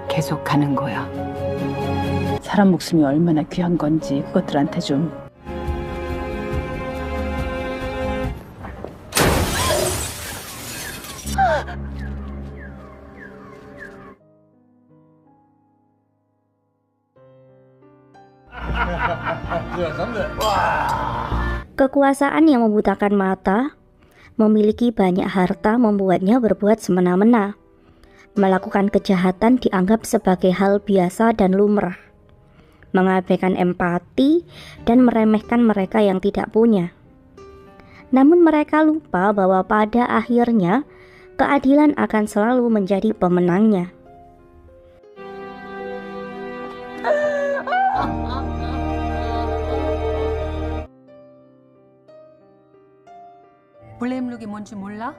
계속 가는 거야. 사람 목숨이 얼마나 귀한 건지 그것들한테 좀. Kekuasaan yang membutakan mata, memiliki banyak harta membuatnya berbuat semena-mena. Melakukan kejahatan dianggap sebagai hal biasa dan lumrah. Mengabaikan empati dan meremehkan mereka yang tidak punya. Namun mereka lupa bahwa pada akhirnya keadilan akan selalu menjadi pemenangnya. 블레임룩이 뭔지 몰라?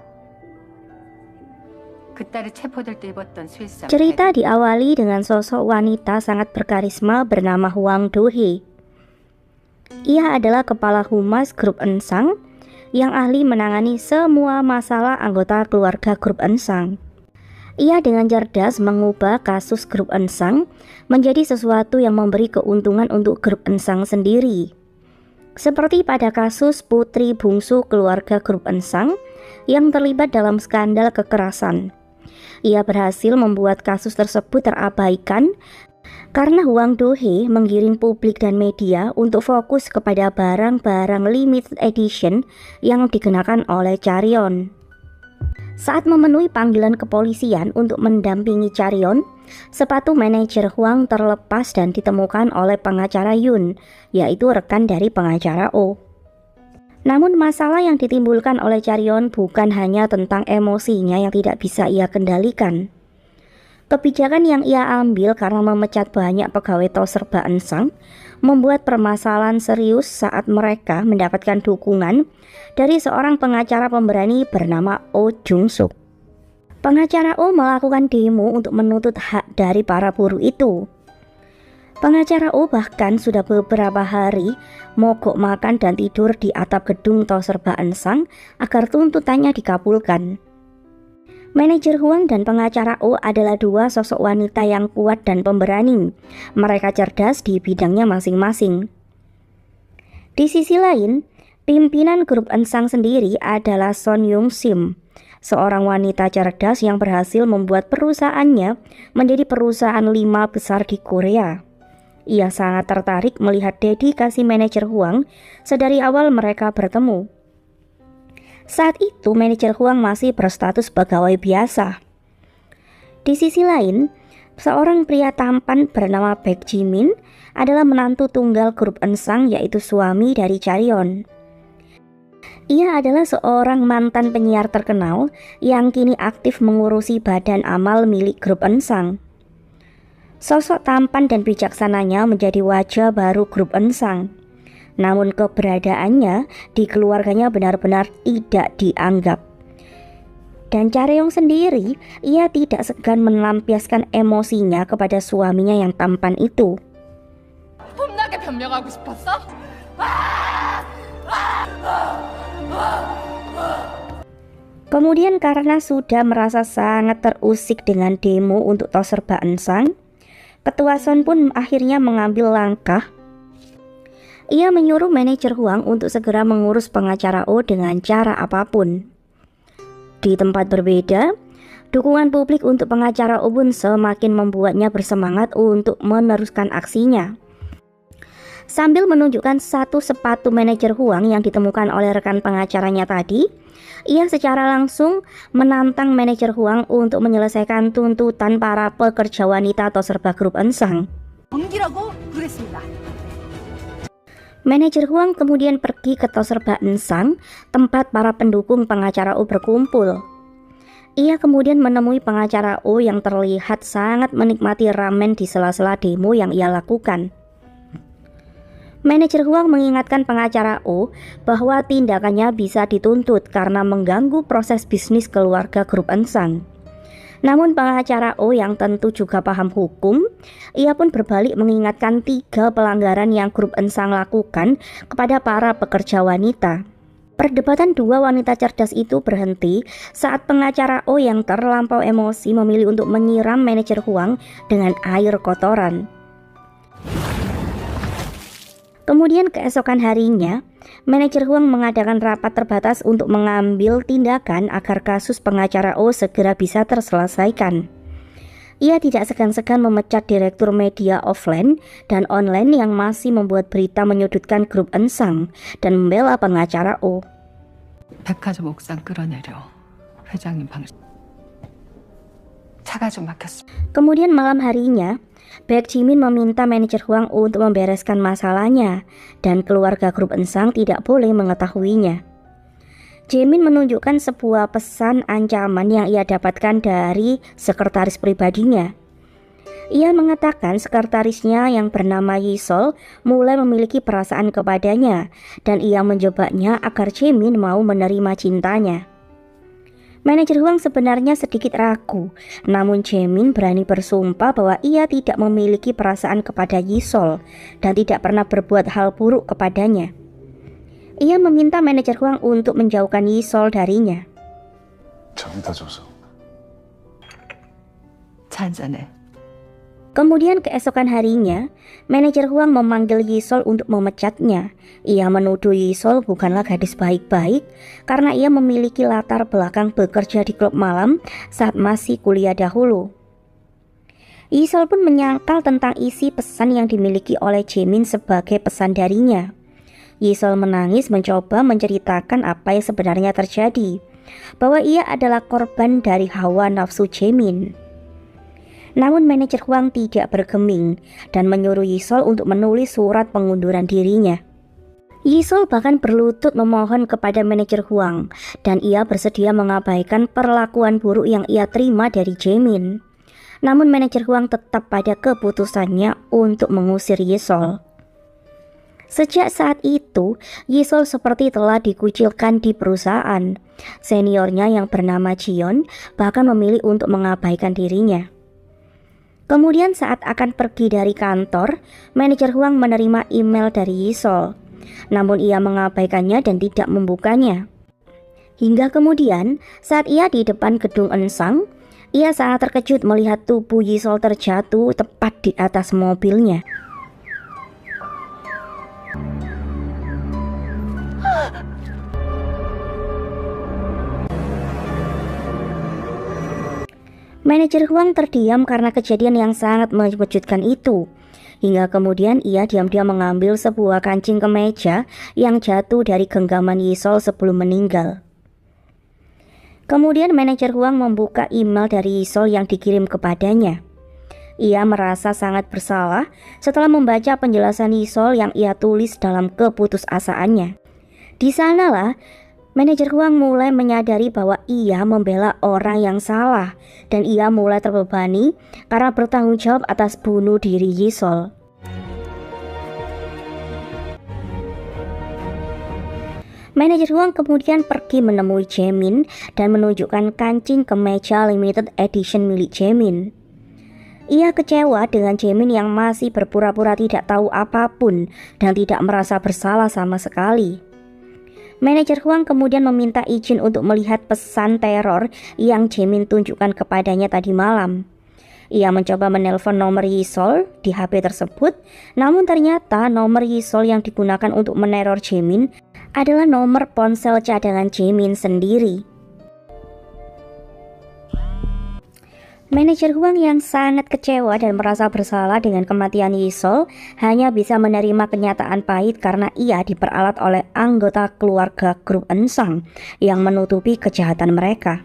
그딸이 체포될 때 입었던 스위스. Cerita diawali dengan sosok wanita sangat berkarisma bernama Hwang Do-hee. Ia adalah kepala humas grup Ensang yang ahli menangani semua masalah anggota keluarga grup Ensang. Ia dengan cerdas mengubah kasus grup Ensang menjadi sesuatu yang memberi keuntungan untuk grup Ensang sendiri. Seperti pada kasus putri bungsu keluarga grup Ensang yang terlibat dalam skandal kekerasan. Ia berhasil membuat kasus tersebut terabaikan karena Hwang Do-hee menggiring publik dan media untuk fokus kepada barang-barang limited edition yang dikenakan oleh Chaeryeon. Saat memenuhi panggilan kepolisian untuk mendampingi Chaeryeon, sepatu manajer Hwang terlepas dan ditemukan oleh pengacara Yoon, yaitu rekan dari pengacara Oh. Namun masalah yang ditimbulkan oleh Chaeryeon bukan hanya tentang emosinya yang tidak bisa ia kendalikan. Kebijakan yang ia ambil karena memecat banyak pegawai tos serba Ensang membuat permasalahan serius saat mereka mendapatkan dukungan dari seorang pengacara pemberani bernama Oh Jung-suk. Pengacara Oh melakukan demo untuk menuntut hak dari para buruh itu. Pengacara Oh bahkan sudah beberapa hari mogok makan dan tidur di atap gedung tos serba Ensang agar tuntutannya dikabulkan. Manajer Hwang dan pengacara Oh adalah dua sosok wanita yang kuat dan pemberani. Mereka cerdas di bidangnya masing-masing. Di sisi lain, pimpinan grup Ensang sendiri adalah Son Young-sim, seorang wanita cerdas yang berhasil membuat perusahaannya menjadi perusahaan 5 besar di Korea. Ia sangat tertarik melihat dedikasi manajer Hwang sedari awal mereka bertemu. Saat itu manajer Hwang masih berstatus pegawai biasa. Di sisi lain, seorang pria tampan bernama Baek Jimin adalah menantu tunggal grup Ensang, yaitu suami dari Chaeryeon. Ia adalah seorang mantan penyiar terkenal yang kini aktif mengurusi badan amal milik grup Ensang. Sosok tampan dan bijaksananya menjadi wajah baru grup Ensang. Namun keberadaannya di keluarganya benar-benar tidak dianggap. Dan Chaeryeon sendiri, ia tidak segan melampiaskan emosinya kepada suaminya yang tampan itu. 폼나게 변명하고 싶었어? Kemudian karena sudah merasa sangat terusik dengan demo untuk tos serba Ensang, Ketua Son pun akhirnya mengambil langkah. Ia menyuruh manajer Hwang untuk segera mengurus pengacara Oh dengan cara apapun. Di tempat berbeda, dukungan publik untuk pengacara Oh pun semakin membuatnya bersemangat untuk meneruskan aksinya. Sambil menunjukkan satu sepatu manajer Hwang yang ditemukan oleh rekan pengacaranya tadi, ia secara langsung menantang manajer Hwang untuk menyelesaikan tuntutan para pekerja wanita atau serba grup Ensang. Manajer Hwang kemudian pergi ke tos serba Ensang, tempat para pendukung pengacara Oh berkumpul. Ia kemudian menemui pengacara Oh yang terlihat sangat menikmati ramen di sela-sela demo yang ia lakukan. Manajer Hwang mengingatkan pengacara Oh bahwa tindakannya bisa dituntut karena mengganggu proses bisnis keluarga grup Ensang. Namun pengacara Oh yang tentu juga paham hukum, ia pun berbalik mengingatkan 3 pelanggaran yang grup Ensang lakukan kepada para pekerja wanita. Perdebatan dua wanita cerdas itu berhenti saat pengacara O yang terlampau emosi memilih untuk menyiram manajer Huang dengan air kotoran. Kemudian keesokan harinya, manajer Huang mengadakan rapat terbatas untuk mengambil tindakan agar kasus pengacara O segera bisa terselesaikan. Ia tidak segan-segan memecat direktur media offline dan online yang masih membuat berita menyudutkan grup Ensang dan membela pengacara O. 백화점 옥상 끌어내려 회장님 방식. 차가 좀 막혔어. Kemudian malam harinya, Baek Jimin meminta manajer Huang untuk membereskan masalahnya dan keluarga grup Ensang tidak boleh mengetahuinya. Jimin menunjukkan sebuah pesan ancaman yang ia dapatkan dari sekretaris pribadinya. Ia mengatakan sekretarisnya yang bernama Yisol mulai memiliki perasaan kepadanya dan ia menjebaknya agar Jimin mau menerima cintanya. Manajer Huang sebenarnya sedikit ragu, namun Jimin berani bersumpah bahwa ia tidak memiliki perasaan kepada Yisol dan tidak pernah berbuat hal buruk kepadanya. Ia meminta manajer Huang untuk menjauhkan Yisol darinya. 저기다 줘서. 차 한잔해. Kemudian keesokan harinya, manajer Huang memanggil Yisol untuk memecatnya. Ia menuduh Yisol bukanlah gadis baik-baik karena ia memiliki latar belakang bekerja di klub malam saat masih kuliah dahulu. Yisol pun menyangkal tentang isi pesan yang dimiliki oleh Jimin sebagai pesan darinya. Yisol menangis mencoba menceritakan apa yang sebenarnya terjadi, bahwa ia adalah korban dari hawa nafsu Jimin. Namun manajer Huang tidak bergeming dan menyuruh Yisol untuk menulis surat pengunduran dirinya. Yisol bahkan berlutut memohon kepada manajer Huang dan ia bersedia mengabaikan perlakuan buruk yang ia terima dari Jimin. Namun manajer Huang tetap pada keputusannya untuk mengusir Yisol. Sejak saat itu, Yisol seperti telah dikucilkan di perusahaan. Seniornya yang bernama Jion bahkan memilih untuk mengabaikan dirinya. Kemudian saat akan pergi dari kantor, manajer Huang menerima email dari Yisol. Namun ia mengabaikannya dan tidak membukanya. Hingga kemudian, saat ia di depan gedung Ensang, ia sangat terkejut melihat tubuh Yisol terjatuh tepat di atas mobilnya. Manajer Huang terdiam karena kejadian yang sangat mengejutkan itu. Hingga kemudian ia diam-diam mengambil sebuah kancing kemeja yang jatuh dari genggaman Yisol sebelum meninggal. Kemudian manajer Huang membuka email dari Yisol yang dikirim kepadanya. Ia merasa sangat bersalah setelah membaca penjelasan Yisol yang ia tulis dalam keputusasaannya. Di sanalah manajer Huang mulai menyadari bahwa ia membela orang yang salah dan ia mulai terbebani karena bertanggung jawab atas bunuh diri Yisol. Manajer Huang kemudian pergi menemui Jimin dan menunjukkan kancing kemeja limited edition milik Jimin. Ia kecewa dengan Jimin yang masih berpura-pura tidak tahu apapun dan tidak merasa bersalah sama sekali. Manajer Huang kemudian meminta izin untuk melihat pesan teror yang Jimin tunjukkan kepadanya tadi malam. Ia mencoba menelpon nomor Yisol di HP tersebut, namun ternyata nomor Yisol yang digunakan untuk meneror Jimin adalah nomor ponsel cadangan Jimin sendiri. Manajer Huang yang sangat kecewa dan merasa bersalah dengan kematian Yisol hanya bisa menerima kenyataan pahit karena ia diperalat oleh anggota keluarga grup Ensang yang menutupi kejahatan mereka.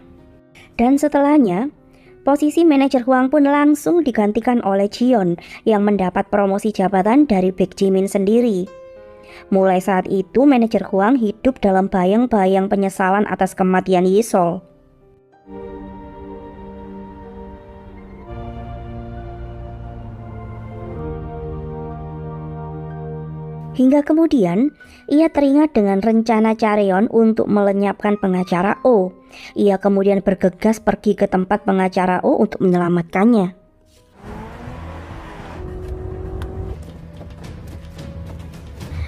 Dan setelahnya, posisi manajer Huang pun langsung digantikan oleh Jion yang mendapat promosi jabatan dari Baek Jimin sendiri. Mulai saat itu manajer Huang hidup dalam bayang-bayang penyesalan atas kematian Yisol. Hingga kemudian, ia teringat dengan rencana Chareon untuk melenyapkan pengacara O. Ia kemudian bergegas pergi ke tempat pengacara O untuk menyelamatkannya.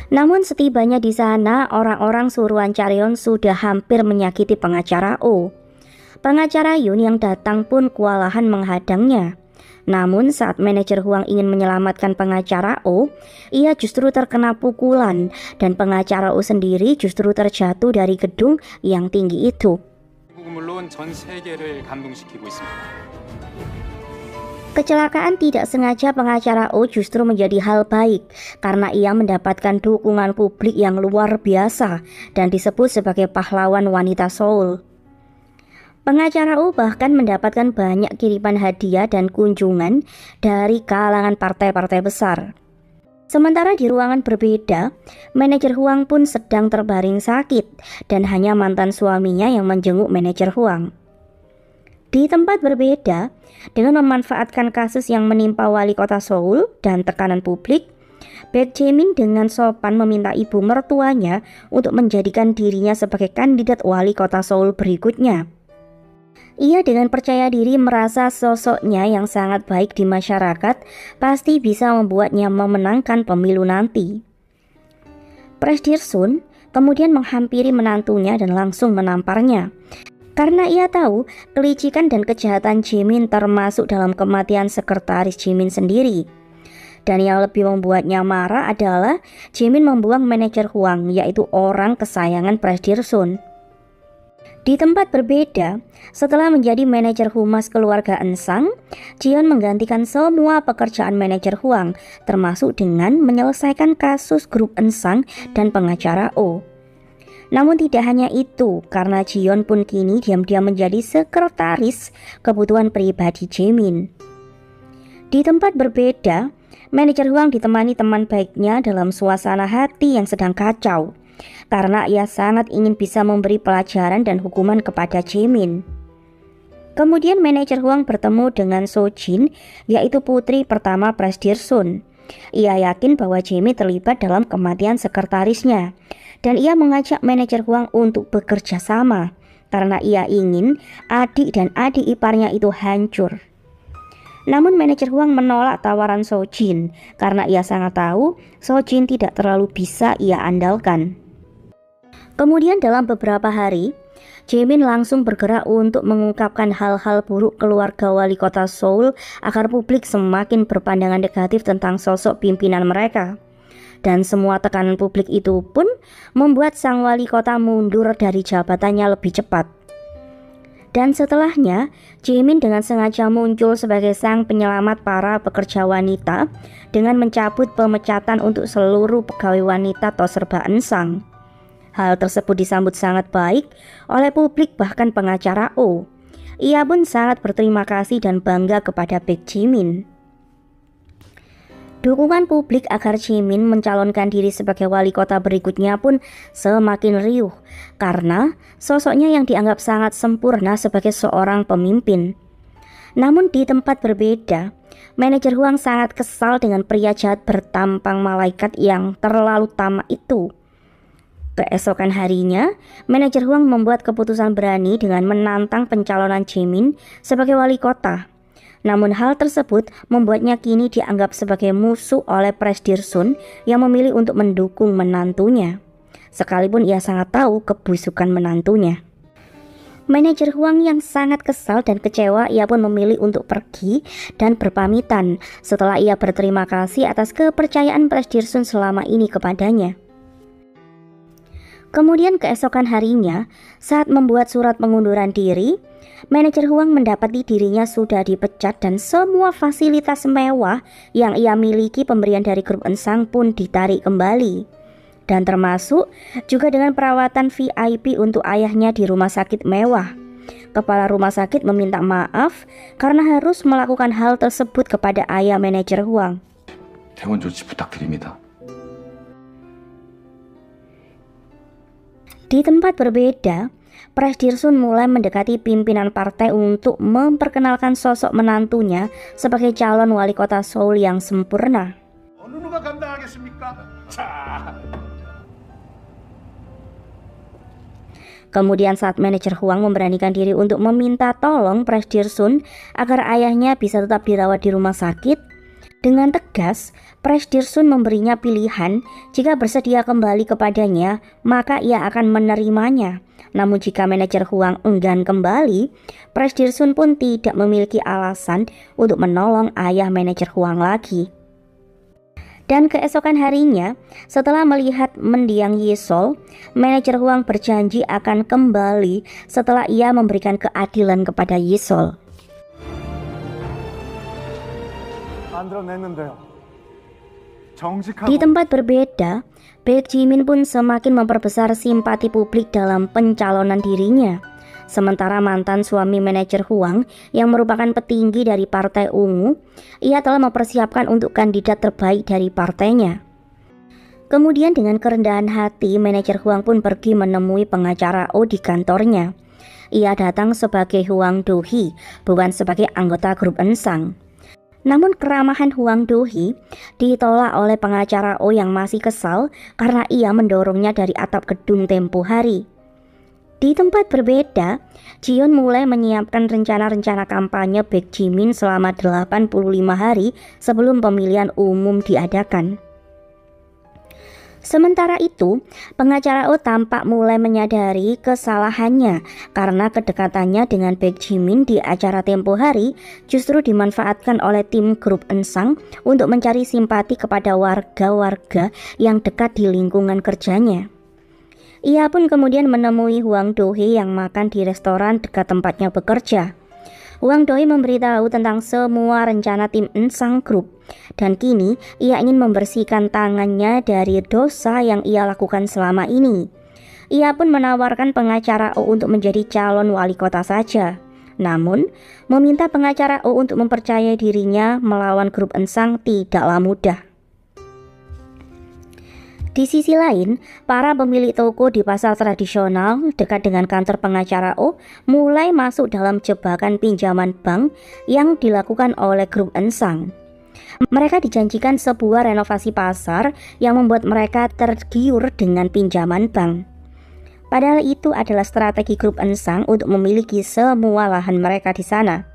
Namun setibanya di sana, orang-orang suruhan Chareon sudah hampir menyakiti pengacara Oh. Pengacara Yun yang datang pun kewalahan menghadangnya. Namun saat manajer Huang ingin menyelamatkan pengacara Oh, ia justru terkena pukulan dan pengacara Oh sendiri justru terjatuh dari gedung yang tinggi itu. 물론 전 세계를 감동시키고 있습니다. Kecelakaan tidak sengaja pengacara Oh justru menjadi hal baik karena ia mendapatkan dukungan publik yang luar biasa dan disebut sebagai pahlawan wanita Seoul. Pengacara Oh bahkan mendapatkan banyak kiriman hadiah dan kunjungan dari kalangan partai-partai besar. Sementara di ruangan berbeda, manajer Huang pun sedang terbaring sakit dan hanya mantan suaminya yang menjenguk manajer Huang. Di tempat berbeda, dengan memanfaatkan kasus yang menimpa wali kota Seoul dan tekanan publik, Baek Jae-min dengan sopan meminta ibu mertuanya untuk menjadikan dirinya sebagai kandidat wali kota Seoul berikutnya. Ia dengan percaya diri merasa sosoknya yang sangat baik di masyarakat pasti bisa membuatnya memenangkan pemilu nanti. Presdir Sun kemudian menghampiri menantunya dan langsung menamparnya. Karena ia tahu kelicikan dan kejahatan Jimin termasuk dalam kematian sekretaris Jimin sendiri. Dan yang lebih membuatnya marah adalah Jimin membuang manajer Huang, yaitu orang kesayangan Presdir Sun. Di tempat berbeda, setelah menjadi manajer humas keluarga Ensang, Jion menggantikan semua pekerjaan manajer Huang, termasuk dengan menyelesaikan kasus grup Ensang dan pengacara Oh. Namun tidak hanya itu, karena Jion pun kini diam-diam menjadi sekretaris kebutuhan pribadi Jimin. Di tempat berbeda, manajer Huang ditemani teman baiknya dalam suasana hati yang sedang kacau, karena ia sangat ingin bisa memberi pelajaran dan hukuman kepada Jimin. Kemudian manajer Huang bertemu dengan So Jin, yaitu putri pertama Presdir Sun. Ia yakin bahwa Jimin terlibat dalam kematian sekretarisnya, dan ia mengajak manajer Huang untuk bekerja sama karena ia ingin adik dan adik iparnya itu hancur. Namun manajer Huang menolak tawaran So Jin karena ia sangat tahu So Jin tidak terlalu bisa ia andalkan. Kemudian dalam beberapa hari, Jimin langsung bergerak untuk mengungkapkan hal-hal buruk keluarga wali kota Seoul agar publik semakin berpandangan negatif tentang sosok pimpinan mereka. Dan semua tekanan publik itu pun membuat sang wali kota mundur dari jabatannya lebih cepat. Dan setelahnya, Jimin dengan sengaja muncul sebagai sang penyelamat para pekerja wanita dengan mencabut pemecatan untuk seluruh pegawai wanita Toserba Ensang. Hal tersebut disambut sangat baik oleh publik bahkan pengacara Oh. Ia pun sangat berterima kasih dan bangga kepada Baek Jimin. Dukungan publik agar Jimin mencalonkan diri sebagai wali kota berikutnya pun semakin riuh karena sosoknya yang dianggap sangat sempurna sebagai seorang pemimpin. Namun di tempat berbeda, manajer Huang sangat kesal dengan pria jahat bertampang malaikat yang terlalu tamak itu. Keesokan harinya, manajer Huang membuat keputusan berani dengan menantang pencalonan Jimin sebagai wali kota. Namun hal tersebut membuatnya kini dianggap sebagai musuh oleh Presdir Sun yang memilih untuk mendukung menantunya. Sekalipun ia sangat tahu kebusukan menantunya. Manajer Huang yang sangat kesal dan kecewa, ia pun memilih untuk pergi dan berpamitan setelah ia berterima kasih atas kepercayaan Presdir Sun selama ini kepadanya. Kemudian keesokan harinya, saat membuat surat pengunduran diri, manajer Huang mendapati dirinya sudah dipecat dan semua fasilitas mewah yang ia miliki pemberian dari grup Ensang pun ditarik kembali. Dan termasuk juga dengan perawatan VIP untuk ayahnya di rumah sakit mewah. Kepala rumah sakit meminta maaf karena harus melakukan hal tersebut kepada ayah manajer Huang. 퇴원 조치 부탁드립니다. Di tempat berbeda, Presdir Sun mulai mendekati pimpinan partai untuk memperkenalkan sosok menantunya sebagai calon wali kota Seoul yang sempurna. 어느 누가 감당하겠습니까? 자. Kemudian saat manajer Huang memberanikan diri untuk meminta tolong Presdir Sun agar ayahnya bisa tetap dirawat di rumah sakit, Dengan tegas, Presdirsun memberinya pilihan, jika bersedia kembali kepadanya, maka ia akan menerimanya. Namun jika manajer Huang enggan kembali, Presdirsun pun tidak memiliki alasan untuk menolong ayah manajer Huang lagi. Dan keesokan harinya, setelah melihat mendiang Yisol, manajer Huang berjanji akan kembali setelah ia memberikan keadilan kepada Yisol. Di tempat berbeda, Baek Jimin pun semakin memperbesar simpati publik dalam pencalonan dirinya. Sementara mantan suami manajer Huang yang merupakan petinggi dari Partai Ungu, ia telah mempersiapkan untuk kandidat terbaik dari partainya. Kemudian dengan kerendahan hati, manajer Huang pun pergi menemui pengacara Oh di kantornya. Ia datang sebagai Huang Do-hee, bukan sebagai anggota grup Ensang. Namun keramahan Huang Do-hee ditolak oleh pengacara Oh yang masih kesal karena ia mendorongnya dari atap gedung tempo hari. Di tempat berbeda, Jion mulai menyiapkan rencana-rencana kampanye Baek Jimin selama 85 hari sebelum pemilihan umum diadakan. Sementara itu, pengacara Oh tampak mulai menyadari kesalahannya karena kedekatannya dengan Baek Jimin di acara tempo hari justru dimanfaatkan oleh tim grup Ensang untuk mencari simpati kepada warga-warga yang dekat di lingkungan kerjanya. Ia pun kemudian menemui Huang Do-hee yang makan di restoran dekat tempatnya bekerja. Huang Do-hee memberitahu tentang semua rencana tim Ensang Group, dan kini ia ingin membersihkan tangannya dari dosa yang ia lakukan selama ini. Ia pun menawarkan pengacara Oh untuk menjadi calon wali kota saja. Namun, meminta pengacara Oh untuk mempercayai dirinya melawan grup Ensang tidaklah mudah. Di sisi lain, para pemilik toko di pasar tradisional dekat dengan kantor pengacara Oh mulai masuk dalam jebakan pinjaman bank yang dilakukan oleh grup Ensang. Mereka dijanjikan sebuah renovasi pasar yang membuat mereka tergiur dengan pinjaman bank. Padahal itu adalah strategi grup Ensang untuk memiliki semua lahan mereka di sana.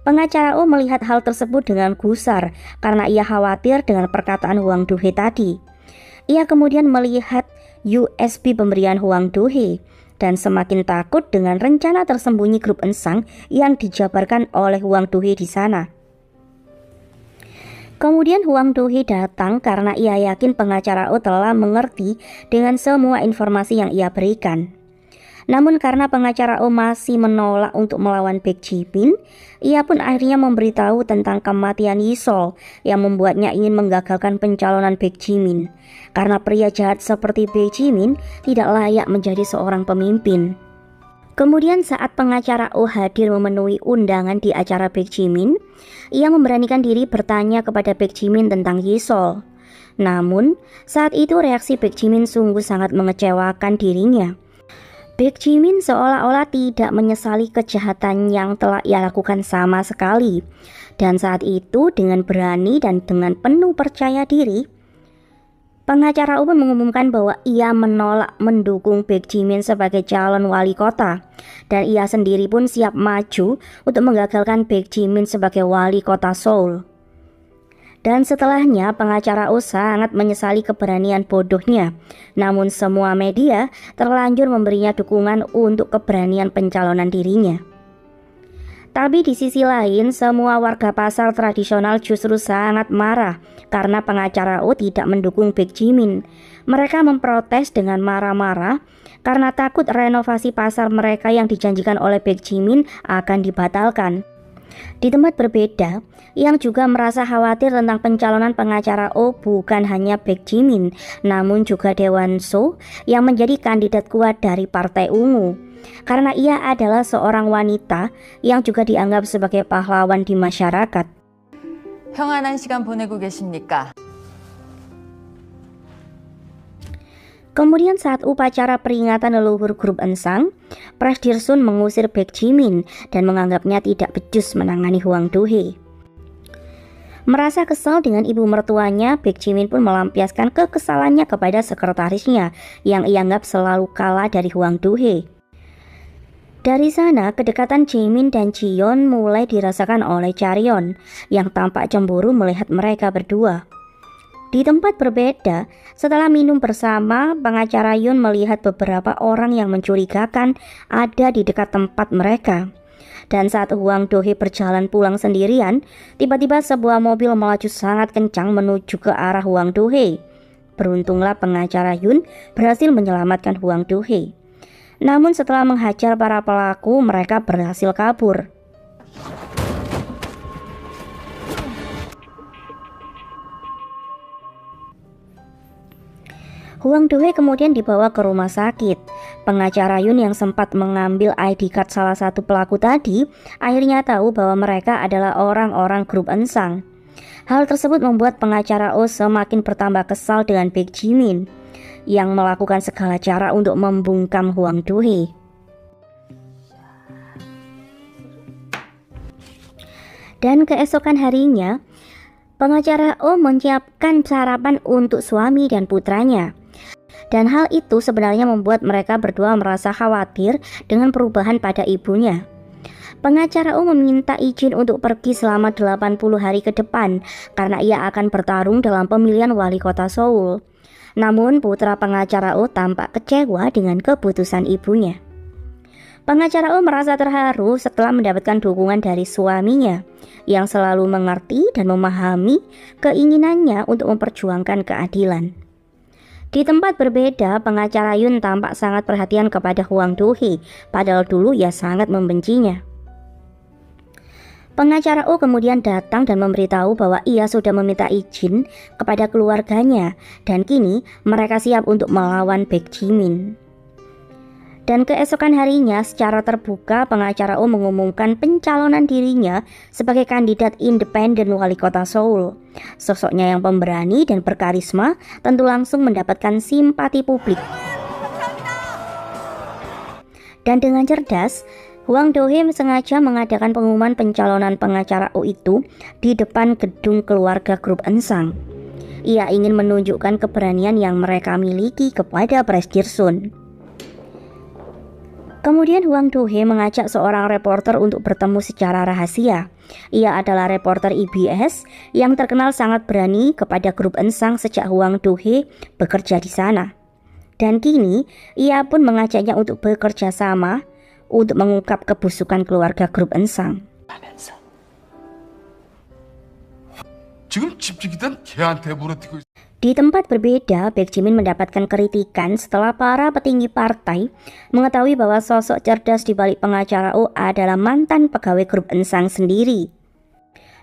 Pengacara Oh melihat hal tersebut dengan gusar karena ia khawatir dengan perkataan Huang Do-hee tadi. Ia kemudian melihat USP pemberian Huang Do-hee dan semakin takut dengan rencana tersembunyi grup Ensang yang dijabarkan oleh Huang Do-hee di sana. Kemudian Huang Do-hee datang karena ia yakin pengacara Oh telah mengerti dengan semua informasi yang ia berikan. Namun karena pengacara Oh masih menolak untuk melawan Baek Jimin, ia pun akhirnya memberitahu tentang kematian Yisol yang membuatnya ingin menggagalkan pencalonan Baek Jimin. Karena pria jahat seperti Baek Jimin tidak layak menjadi seorang pemimpin. Kemudian saat pengacara Oh hadir memenuhi undangan di acara Baek Jimin, ia memberanikan diri bertanya kepada Baek Jimin tentang Yisol. Namun saat itu reaksi Baek Jimin sungguh sangat mengecewakan dirinya. Baek Jimin seolah-olah tidak menyesali kejahatan yang telah ia lakukan sama sekali. Dan saat itu dengan berani dan dengan penuh percaya diri, pengacara Oh pun mengumumkan bahwa ia menolak mendukung Baek Jimin sebagai calon wali kota. Dan ia sendiri pun siap maju untuk menggagalkan Baek Jimin sebagai wali kota Seoul. Dan setelahnya pengacara Oh sangat menyesali keberanian bodohnya. Namun semua media terlanjur memberinya dukungan untuk keberanian pencalonan dirinya. Tapi di sisi lain, semua warga pasar tradisional justru sangat marah karena pengacara Oh tidak mendukung Baek Jimin. Mereka memprotes dengan marah-marah karena takut renovasi pasar mereka yang dijanjikan oleh Baek Jimin akan dibatalkan. Di tempat berbeda, yang juga merasa khawatir tentang pencalonan pengacara Oh bukan hanya Baek Jimin, namun juga Daewon So yang menjadi kandidat kuat dari Partai Ungu. Karena ia adalah seorang wanita yang juga dianggap sebagai pahlawan di masyarakat. 평안한 시간 보내고 계십니까? Kemudian saat upacara peringatan leluhur grup Ensang, Presdirsun mengusir Baek Jimin dan menganggapnya tidak becus menangani Huang Do-hee. Merasa kesal dengan ibu mertuanya, Baek Jimin pun melampiaskan kekesalannya kepada sekretarisnya yang ia anggap selalu kalah dari Huang Do-hee. Dari sana, kedekatan Jaemin dan Jiyeon mulai dirasakan oleh Chaeryeon yang tampak cemburu melihat mereka berdua. Di tempat berbeda, setelah minum bersama, pengacara Yoon melihat beberapa orang yang mencurigakan ada di dekat tempat mereka. Dan saat Hwang Do-hee berjalan pulang sendirian, tiba-tiba sebuah mobil melaju sangat kencang menuju ke arah Hwang Do-hee. Beruntunglah pengacara Yoon berhasil menyelamatkan Hwang Do-hee. Namun setelah menghajar para pelaku, mereka berhasil kabur. Hwang Do-hee kemudian dibawa ke rumah sakit. Pengacara Yoon yang sempat mengambil ID card salah satu pelaku tadi, akhirnya tahu bahwa mereka adalah orang-orang grup Ensang. Hal tersebut membuat pengacara Oh semakin bertambah kesal dengan Baek Jimin yang melakukan segala cara untuk membungkam Hwang Do-hee. Dan keesokan harinya, pengacara Oh menyiapkan sarapan untuk suami dan putranya. Dan hal itu sebenarnya membuat mereka berdua merasa khawatir dengan perubahan pada ibunya. Pengacara Oh meminta izin untuk pergi selama 80 hari ke depan karena ia akan bertarung dalam pemilihan wali kota Seoul. Namun putra pengacara Oh tampak kecewa dengan keputusan ibunya. Pengacara Oh merasa terharu setelah mendapatkan dukungan dari suaminya yang selalu mengerti dan memahami keinginannya untuk memperjuangkan keadilan. Di tempat berbeda, pengacara Yoon tampak sangat perhatian kepada Hwang Do-hee, padahal dulu ia sangat membencinya. Pengacara Oh kemudian datang dan memberitahu bahwa ia sudah meminta izin kepada keluarganya dan kini mereka siap untuk melawan Baek Jimin. Dan keesokan harinya secara terbuka pengacara Oh mengumumkan pencalonan dirinya sebagai kandidat independen wali kota Seoul. Sosoknya yang pemberani dan berkarisma tentu langsung mendapatkan simpati publik. Dan dengan cerdas, Hwang Do-hee sengaja mengadakan pengumuman pencalonan pengacara Oh itu di depan gedung keluarga grup Ensang. Ia ingin menunjukkan keberanian yang mereka miliki kepada Presdir Sun. Kemudian Hwang Do-hee mengajak seorang reporter untuk bertemu secara rahasia. Ia adalah reporter IBS yang terkenal sangat berani kepada grup Ensang sejak Hwang Do-hee bekerja di sana. Dan kini ia pun mengajaknya untuk bekerja sama untuk mengungkap kebusukan keluarga grup Ensang. 지금 집주기든 걔한테 물어뜯고 있어. Di tempat berbeda, Baek Jimin mendapatkan kritikan setelah para petinggi partai mengetahui bahwa sosok cerdas di balik pengacara Oh adalah mantan pegawai grup Ensang sendiri.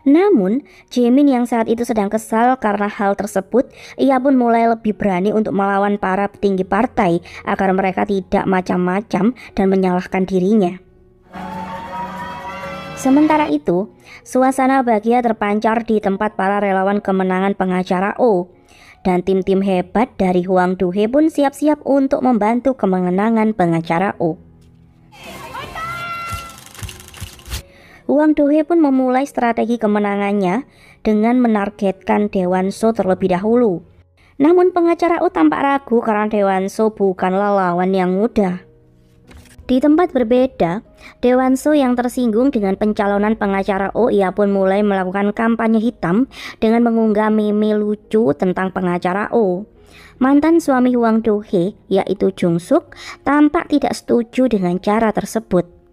Namun, Jaemin yang saat itu sedang kesal karena hal tersebut, ia pun mulai lebih berani untuk melawan para petinggi partai agar mereka tidak macam-macam dan menyalahkan dirinya. Sementara itu, suasana bahagia terpancar di tempat para relawan kemenangan pengacara Oh, dan tim-tim hebat dari Hwang Do-hee pun siap-siap untuk membantu kemenangan pengacara Oh. Hwang Do-hee pun memulai strategi kemenangannya dengan menargetkan Daewon-so terlebih dahulu. Namun pengacara Oh tampak ragu karena Daewon-so bukanlah lawan yang mudah. Di tempat berbeda, Daewon-so yang tersinggung dengan pencalonan pengacara Oh, ia pun mulai melakukan kampanye hitam dengan mengunggah meme lucu tentang pengacara Oh. Mantan suami Hwang Do-hee, yaitu Jung Suk, tampak tidak setuju dengan cara tersebut.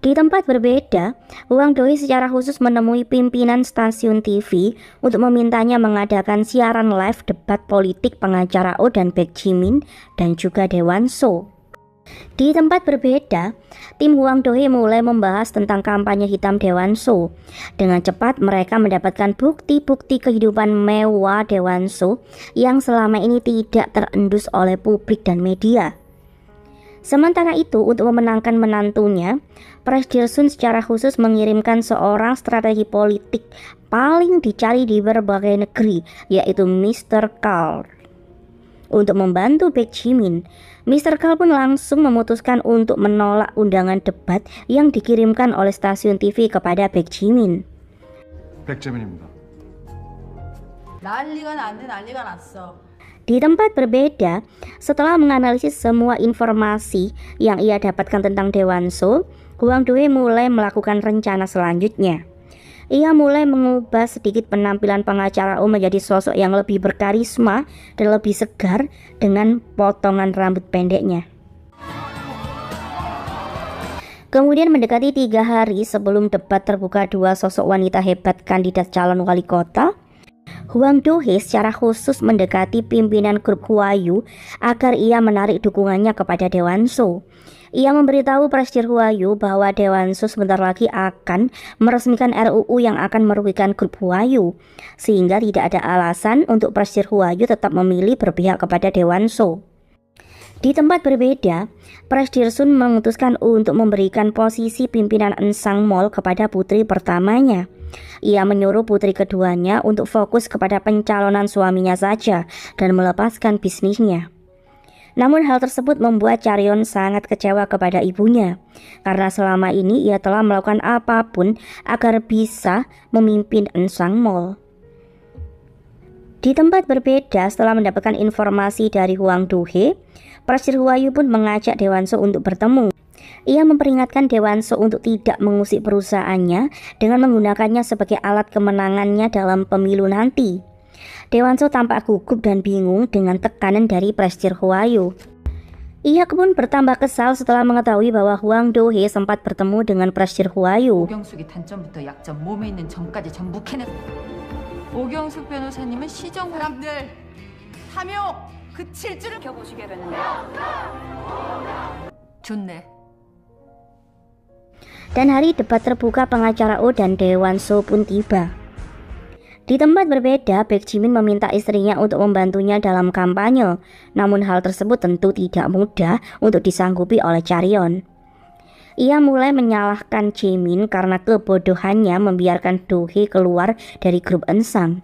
Di tempat berbeda, Hwang Do-hee secara khusus menemui pimpinan stasiun TV untuk memintanya mengadakan siaran live debat politik pengacara Oh dan Baek Jimin dan juga Daewon-so. Di tempat berbeda, tim Hwang Do-hee mulai membahas tentang kampanye hitam Daewon-so. Dengan cepat mereka mendapatkan bukti-bukti kehidupan mewah Daewon-so yang selama ini tidak terendus oleh publik dan media. Sementara itu, untuk memenangkan menantunya, Presdir Sun secara khusus mengirimkan seorang strategi politik paling dicari di berbagai negeri, yaitu Mr. Kal. Untuk membantu Baek Jimin, Mr. Kal pun langsung memutuskan untuk menolak undangan debat yang dikirimkan oleh stasiun TV kepada Baek Jimin. 백재민입니다. 난리가 났네, 난리가 났어. Di tempat berbeda, setelah menganalisis semua informasi yang ia dapatkan tentang Dewanso, Hwang Do-hye mulai melakukan rencana selanjutnya. Ia mulai mengubah sedikit penampilan pengacara Oh menjadi sosok yang lebih berkarisma dan lebih segar dengan potongan rambut pendeknya. Kemudian mendekati 3 hari sebelum debat terbuka dua sosok wanita hebat kandidat calon wali kota, Hwang Do-hye secara khusus mendekati pimpinan grup Hwayoo agar ia menarik dukungannya kepada Dewanso. Ia memberitahu Presidir Hwayoo bahwa Dewanso sebentar lagi akan meresmikan RUU yang akan merugikan grup Hwayoo, sehingga tidak ada alasan untuk Presidir Hwayoo tetap memilih berpihak kepada Dewanso. Di tempat berbeda, Presidir Sun memutuskan untuk memberikan posisi pimpinan Ensang Mall kepada putri pertamanya. Ia menyuruh putri keduanya untuk fokus kepada pencalonan suaminya saja dan melepaskan bisnisnya. Namun hal tersebut membuat Chaeryeon sangat kecewa kepada ibunya, karena selama ini ia telah melakukan apapun agar bisa memimpin Ensang Mall. Di tempat berbeda, setelah mendapatkan informasi dari Hwang Do-hye, Presidir Hwayoo pun mengajak Dewanso untuk bertemu. Ia memperingatkan Dewanso untuk tidak mengusik perusahaannya dengan menggunakannya sebagai alat kemenangannya dalam pemilu nanti. Dewanso tampak gugup dan bingung dengan tekanan dari Presidir Hwayoo. Ia pun bertambah kesal setelah mengetahui bahwa Hwang Do-hye sempat bertemu dengan Presidir Hwayoo. 오경숙이 단점부터 약점, 몸에 있는 점까지 전부 캐냈. 오경숙 변호사님은 시정 사람들 탐욕 그칠 줄을 켜보시겠는데요. 좋네. Dan hari debat terbuka pengacara Oh dan Dewanso pun tiba. Di tempat berbeda, Baek Jimin meminta istrinya untuk membantunya dalam kampanye. Namun hal tersebut tentu tidak mudah untuk disanggupi oleh Chaeryeon. Ia mulai menyalahkan Jimin karena kebodohannya membiarkan Do-hye keluar dari grup Ensang.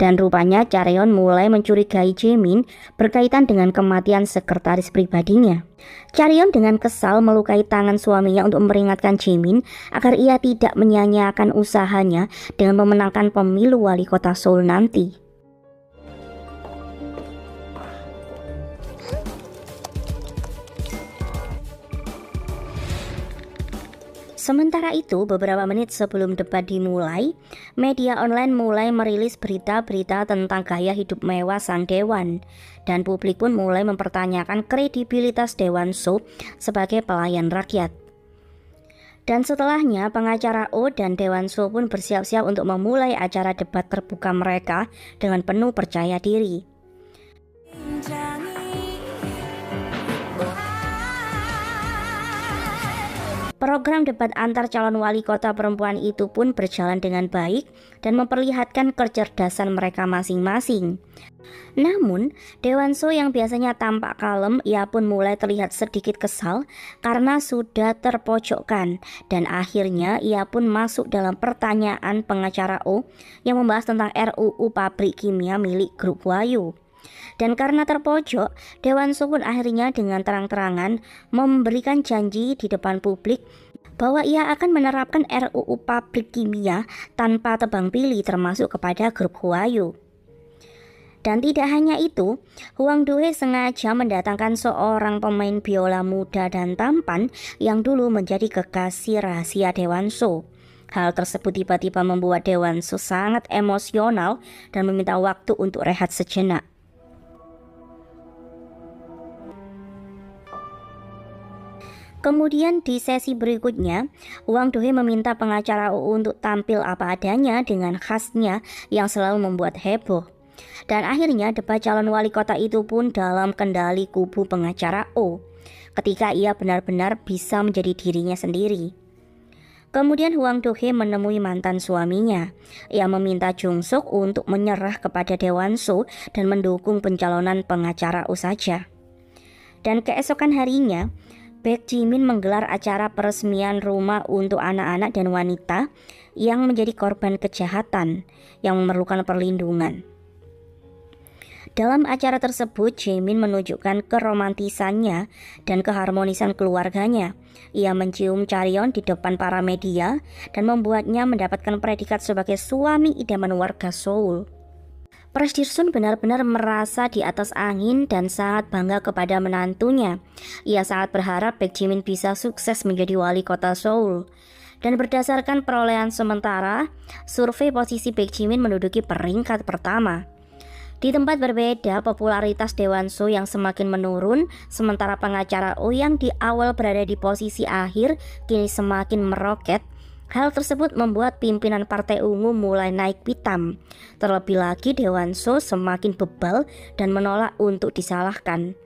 Dan rupanya Chaeryeon mulai mencurigai Jimin berkaitan dengan kematian sekretaris pribadinya. Chaeryeon dengan kesal melukai tangan suaminya untuk memperingatkan Jimin agar ia tidak menyia-nyiakan usahanya dengan memenangkan pemilu wali kota Seoul nanti. Sementara itu, beberapa menit sebelum debat dimulai, media online mulai merilis berita-berita tentang gaya hidup mewah sang Dewan, dan publik pun mulai mempertanyakan kredibilitas Dewanso sebagai pelayan rakyat. Dan setelahnya, pengacara Oh dan Dewanso pun bersiap-siap untuk memulai acara debat terbuka mereka dengan penuh percaya diri. Program debat antar calon wali kota perempuan itu pun berjalan dengan baik dan memperlihatkan kecerdasan mereka masing-masing. Namun, Dewanso yang biasanya tampak kalem, ia pun mulai terlihat sedikit kesal karena sudah terpojokkan, dan akhirnya ia pun masuk dalam pertanyaan pengacara Oh yang membahas tentang RUU pabrik kimia milik grup Hwayoo. Dan karena terpojok, Dewanso pun akhirnya dengan terang-terangan memberikan janji di depan publik bahwa ia akan menerapkan RUU pabrik kimia tanpa tebang pilih termasuk kepada grup Hwayoo. Dan tidak hanya itu, Hwang Do-hye sengaja mendatangkan seorang pemain biola muda dan tampan yang dulu menjadi kekasih rahasia Dewanso. Hal tersebut tiba-tiba membuat Dewanso sangat emosional dan meminta waktu untuk rehat sejenak. Kemudian di sesi berikutnya, Hwang Do-hye meminta pengacara Oh untuk tampil apa adanya dengan khasnya yang selalu membuat heboh. Dan akhirnya debat calon wali kota itu pun dalam kendali kubu pengacara Oh, ketika ia benar-benar bisa menjadi dirinya sendiri. Kemudian Hwang Do-hye menemui mantan suaminya. Ia meminta Jung-suk untuk menyerah kepada Dewanso dan mendukung pencalonan pengacara Oh saja. Dan keesokan harinya, Baek Jimin menggelar acara peresmian rumah untuk anak-anak dan wanita yang menjadi korban kejahatan yang memerlukan perlindungan. Dalam acara tersebut, Jimin menunjukkan keromantisannya dan keharmonisan keluarganya. Ia mencium Chaeryeon di depan para media dan membuatnya mendapatkan predikat sebagai suami idaman warga Seoul. Presdirsun benar-benar merasa di atas angin dan sangat bangga kepada menantunya. Ia sangat berharap Baek Jimin bisa sukses menjadi wali kota Seoul. Dan berdasarkan perolehan sementara, survei posisi Baek Jimin menduduki peringkat pertama. Di tempat berbeda, popularitas Daewon So yang semakin menurun, sementara pengacara Oh yang di awal berada di posisi akhir, kini semakin meroket. Hal tersebut membuat pimpinan Partai Ungu mulai naik pitam. Terlebih lagi Daewon So semakin bebal dan menolak untuk disalahkan.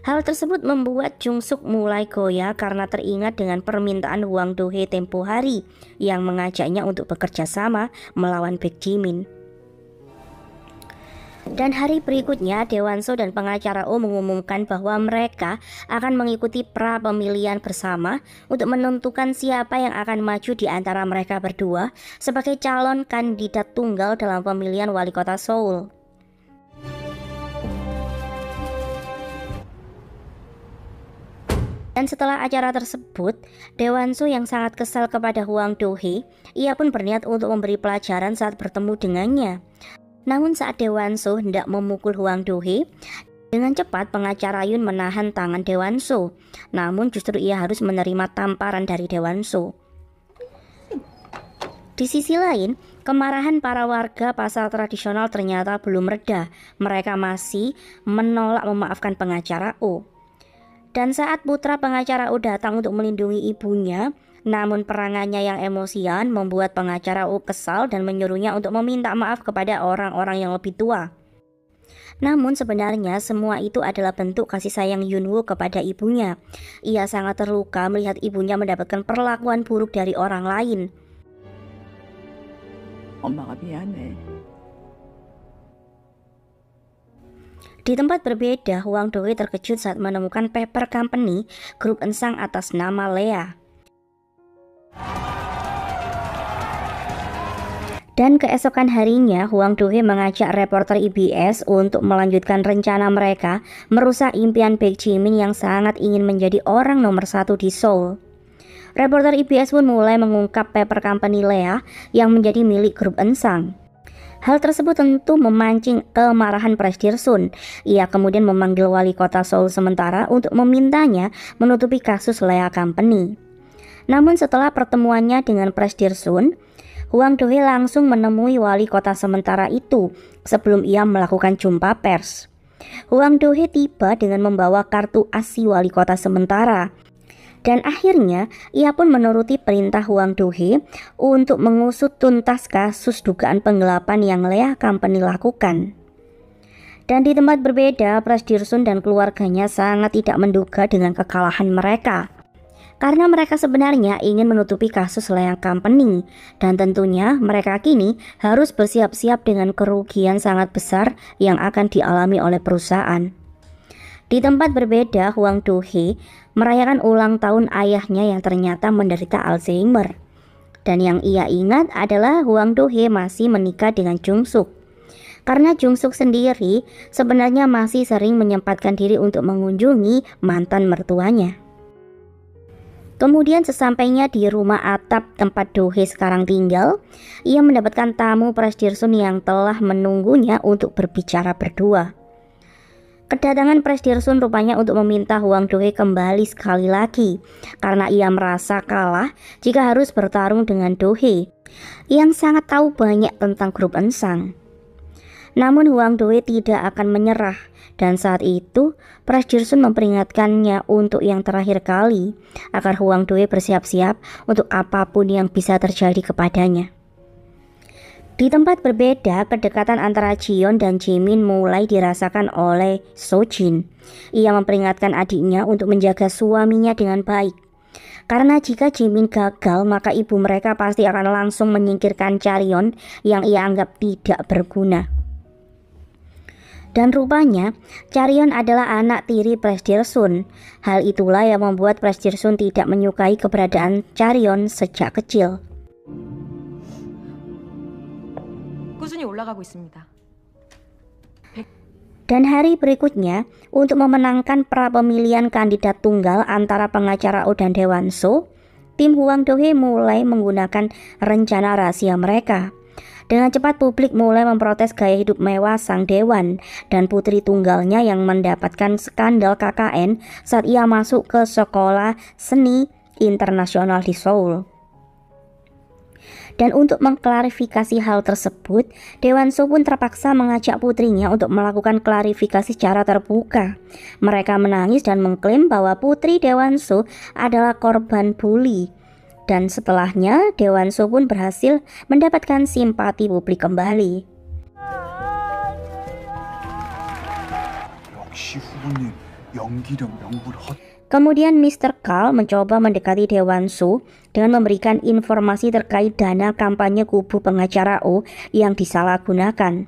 Hal tersebut membuat Jung Suk mulai goyah karena teringat dengan permintaan Hwang Do-hye tempo hari yang mengajaknya untuk bekerja sama melawan Baek Jimin. Dan hari berikutnya, Daewon So dan pengacara Oh mengumumkan bahwa mereka akan mengikuti pra pemilihan bersama untuk menentukan siapa yang akan maju di antara mereka berdua sebagai calon kandidat tunggal dalam pemilihan wali kota Seoul. Dan setelah acara tersebut, Daewon So yang sangat kesal kepada Hwang Do-hye, ia pun berniat untuk memberi pelajaran saat bertemu dengannya. Namun saat Daewon So hendak memukul Hwang Do-hye, dengan cepat pengacara Yoon menahan tangan Daewon So. Namun justru ia harus menerima tamparan dari Daewon So. Di sisi lain, kemarahan para warga pasar tradisional ternyata belum reda. Mereka masih menolak memaafkan pengacara Oh. Dan saat putra pengacara Oh datang untuk melindungi ibunya, namun perangannya yang emosian membuat pengacara Oh kesal dan menyuruhnya untuk meminta maaf kepada orang-orang yang lebih tua. Namun sebenarnya semua itu adalah bentuk kasih sayang Yoon-woo kepada ibunya. Ia sangat terluka melihat ibunya mendapatkan perlakuan buruk dari orang lain. 엄마가 미안해. Di tempat berbeda, Hwang Do-hye terkejut saat menemukan paper company grup Ensang atas nama Lea. Dan keesokan harinya, Hwang Do-hye mengajak reporter IBS untuk melanjutkan rencana mereka merusak impian Baek Jimin yang sangat ingin menjadi orang nomor 1 di Seoul. Reporter IBS pun mulai mengungkap paper company Lea yang menjadi milik grup Ensang. Hal tersebut tentu memancing kemarahan Presdirsun. Ia kemudian memanggil wali kota Seoul sementara untuk memintanya menutupi kasus Lea Company. Namun setelah pertemuannya dengan Presdirsun, Hwang Do-hye langsung menemui wali kota sementara itu sebelum ia melakukan jumpa pers. Hwang Do-hye tiba dengan membawa kartu ASI wali kota sementara. Dan akhirnya ia pun menuruti perintah Hwang Do-hye untuk mengusut tuntas kasus dugaan penggelapan yang Lea Company lakukan. Dan di tempat berbeda, Presdirsun dan keluarganya sangat tidak menduga dengan kekalahan mereka. Karena mereka sebenarnya ingin menutupi kasus Lea Company, dan tentunya mereka kini harus bersiap-siap dengan kerugian sangat besar yang akan dialami oleh perusahaan. Di tempat berbeda, Hwang Do-hye merayakan ulang tahun ayahnya yang ternyata menderita Alzheimer. Dan yang ia ingat adalah Hwang Do-hye masih menikah dengan Jung Suk. Karena Jung Suk sendiri sebenarnya masih sering menyempatkan diri untuk mengunjungi mantan mertuanya. Kemudian sesampainya di rumah atap tempat Do-hye sekarang tinggal, ia mendapatkan tamu Presdirsun yang telah menunggunya untuk berbicara berdua. Kedatangan Presdirsun rupanya untuk meminta Hwang Do-hye kembali sekali lagi, karena ia merasa kalah jika harus bertarung dengan Do-hye, yang sangat tahu banyak tentang grup Ensang. Namun Hwang Do-hye tidak akan menyerah, dan saat itu Presdirsun memperingatkannya untuk yang terakhir kali agar Hwang Do-hye bersiap-siap untuk apapun yang bisa terjadi kepadanya. Di tempat berbeda, kedekatan antara Jiyeon dan Jimin mulai dirasakan oleh Sojin. Ia memperingatkan adiknya untuk menjaga suaminya dengan baik. Karena jika Jimin gagal, maka ibu mereka pasti akan langsung menyingkirkan Chaeryeon yang ia anggap tidak berguna. Dan rupanya, Chaeryeon adalah anak tiri Presdirsun. Hal itulah yang membuat Presdirsun tidak menyukai keberadaan Chaeryeon sejak kecil. 꾸준히 올라가고 있습니다. Dan hari berikutnya, untuk memenangkan pra pemilihan kandidat tunggal antara pengacara Oh dan Daewon So, tim Hwang Do-hye mulai menggunakan rencana rahasia mereka. Dengan cepat publik mulai memprotes gaya hidup mewah sang dewan dan putri tunggalnya yang mendapatkan skandal KKN saat ia masuk ke sekolah seni internasional di Seoul. Dan untuk mengklarifikasi hal tersebut, Dewan So pun terpaksa mengajak putrinya untuk melakukan klarifikasi secara terbuka. Mereka menangis dan mengklaim bahwa putri Dewan So adalah korban bully. Dan setelahnya, Dewan So pun berhasil mendapatkan simpati publik kembali. 역시 후보님 연기력 명불 헛. Kemudian Mr. Karl mencoba mendekati Dewan So dengan memberikan informasi terkait dana kampanye kubu pengacara Oh yang disalahgunakan.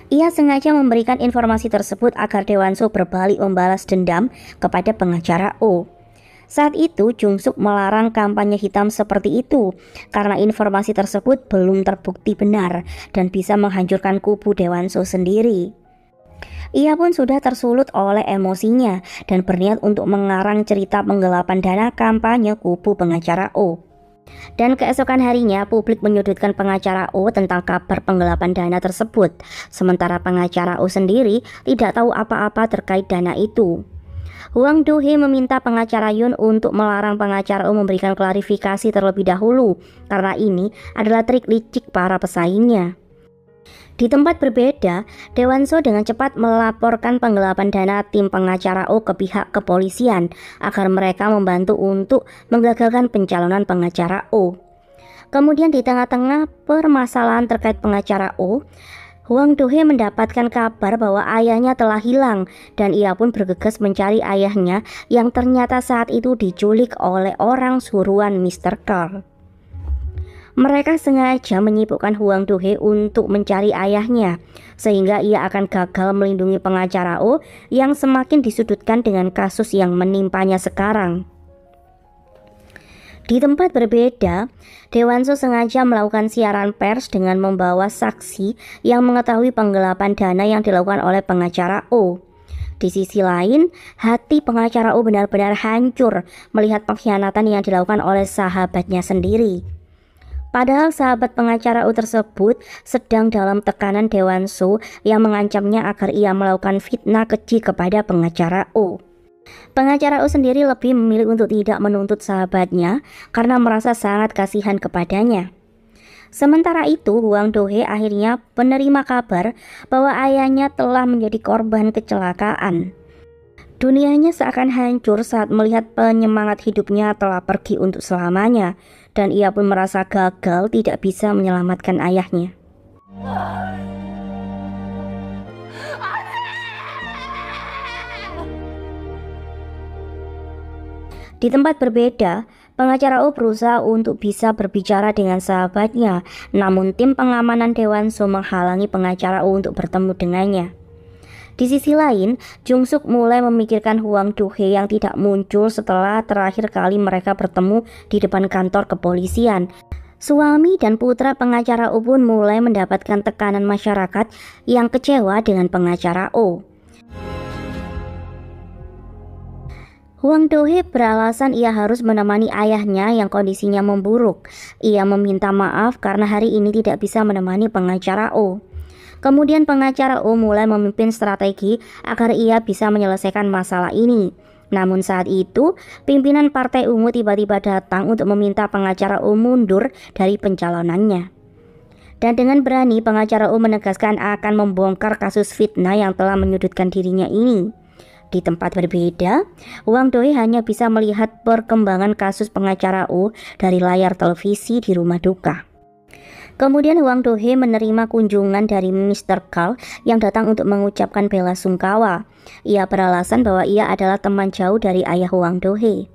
Ia sengaja memberikan informasi tersebut agar Dewan So berbalik membalas dendam kepada pengacara Oh. Saat itu Jung Suk melarang kampanye hitam seperti itu karena informasi tersebut belum terbukti benar dan bisa menghancurkan kubu Dewan So sendiri. Ia pun sudah tersulut oleh emosinya dan berniat untuk mengarang cerita penggelapan dana kampanye kubu pengacara Oh. Dan keesokan harinya publik menyudutkan pengacara Oh tentang kabar penggelapan dana tersebut, sementara pengacara Oh sendiri tidak tahu apa-apa terkait dana itu. Hwang Do-hee meminta pengacara Yoon untuk melarang pengacara Oh memberikan klarifikasi terlebih dahulu karena ini adalah trik licik para pesaingnya. Di tempat berbeda, Dewan So dengan cepat melaporkan penggelapan dana tim pengacara Oh ke pihak kepolisian agar mereka membantu untuk menggagalkan pencalonan pengacara Oh. Kemudian di tengah-tengah permasalahan terkait pengacara Oh, Hwang Do-hee mendapatkan kabar bahwa ayahnya telah hilang dan ia pun bergegas mencari ayahnya yang ternyata saat itu diculik oleh orang suruhan Mr. Karl. Mereka sengaja menyibukkan Hwang Do-hee untuk mencari ayahnya, sehingga ia akan gagal melindungi pengacara Oh yang semakin disudutkan dengan kasus yang menimpanya sekarang. Di tempat berbeda, Dewan So sengaja melakukan siaran pers dengan membawa saksi yang mengetahui penggelapan dana yang dilakukan oleh pengacara Oh. Di sisi lain, hati pengacara Oh benar-benar hancur melihat pengkhianatan yang dilakukan oleh sahabatnya sendiri. Padahal sahabat pengacara Oh tersebut sedang dalam tekanan Dewan So yang mengancamnya agar ia melakukan fitnah keji kepada pengacara Oh. Pengacara Oh sendiri lebih memilih untuk tidak menuntut sahabatnya karena merasa sangat kasihan kepadanya. Sementara itu, Hwang Do-hee akhirnya menerima kabar bahwa ayahnya telah menjadi korban kecelakaan. Dunianya seakan hancur saat melihat penyemangat hidupnya telah pergi untuk selamanya, dan ia pun merasa gagal tidak bisa menyelamatkan ayahnya. Di tempat berbeda, pengacara Oh berusaha untuk bisa berbicara dengan sahabatnya, namun tim pengamanan Dewan So menghalangi pengacara Oh untuk bertemu dengannya. Di sisi lain, Jung Suk mulai memikirkan Hwang Do-hee yang tidak muncul setelah terakhir kali mereka bertemu di depan kantor kepolisian. Suami dan putra pengacara Oh pun mulai mendapatkan tekanan masyarakat yang kecewa dengan pengacara Oh. Hwang Do-hee beralasan ia harus menemani ayahnya yang kondisinya memburuk. Ia meminta maaf karena hari ini tidak bisa menemani pengacara Oh. Kemudian pengacara Oh mulai memimpin strategi agar ia bisa menyelesaikan masalah ini. Namun saat itu, pimpinan Partai Ungu tiba-tiba datang untuk meminta pengacara Oh mundur dari pencalonannya. Dan dengan berani, pengacara Oh menegaskan akan membongkar kasus fitnah yang telah menyudutkan dirinya ini. Di tempat berbeda, Hwang Do-hee hanya bisa melihat perkembangan kasus pengacara Oh dari layar televisi di rumah duka. Kemudian Hwang Do-hee menerima kunjungan dari Mr. Karl yang datang untuk mengucapkan bela sungkawa. Ia beralasan bahwa ia adalah teman jauh dari ayah Hwang Do-hee.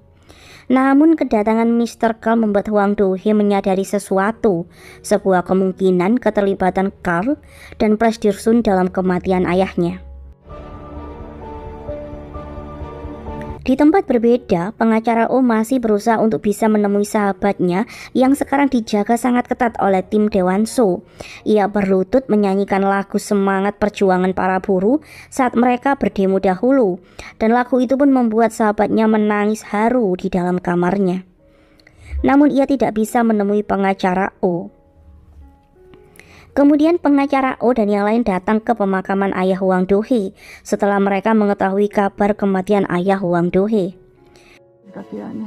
Namun kedatangan Mr. Karl membuat Hwang Do-hee menyadari sesuatu, sebuah kemungkinan keterlibatan Karl dan Presdirsun dalam kematian ayahnya. Di tempat berbeda, pengacara Oh masih berusaha untuk bisa menemui sahabatnya yang sekarang dijaga sangat ketat oleh tim Dewan So. Ia berlutut menyanyikan lagu semangat perjuangan para buruh saat mereka berdemo dahulu, dan lagu itu pun membuat sahabatnya menangis haru di dalam kamarnya. Namun ia tidak bisa menemui pengacara Oh. Kemudian pengacara Oh dan yang lain datang ke pemakaman ayah Hwang Do-hee setelah mereka mengetahui kabar kematian ayah Hwang Do-hee. 내가 미안해.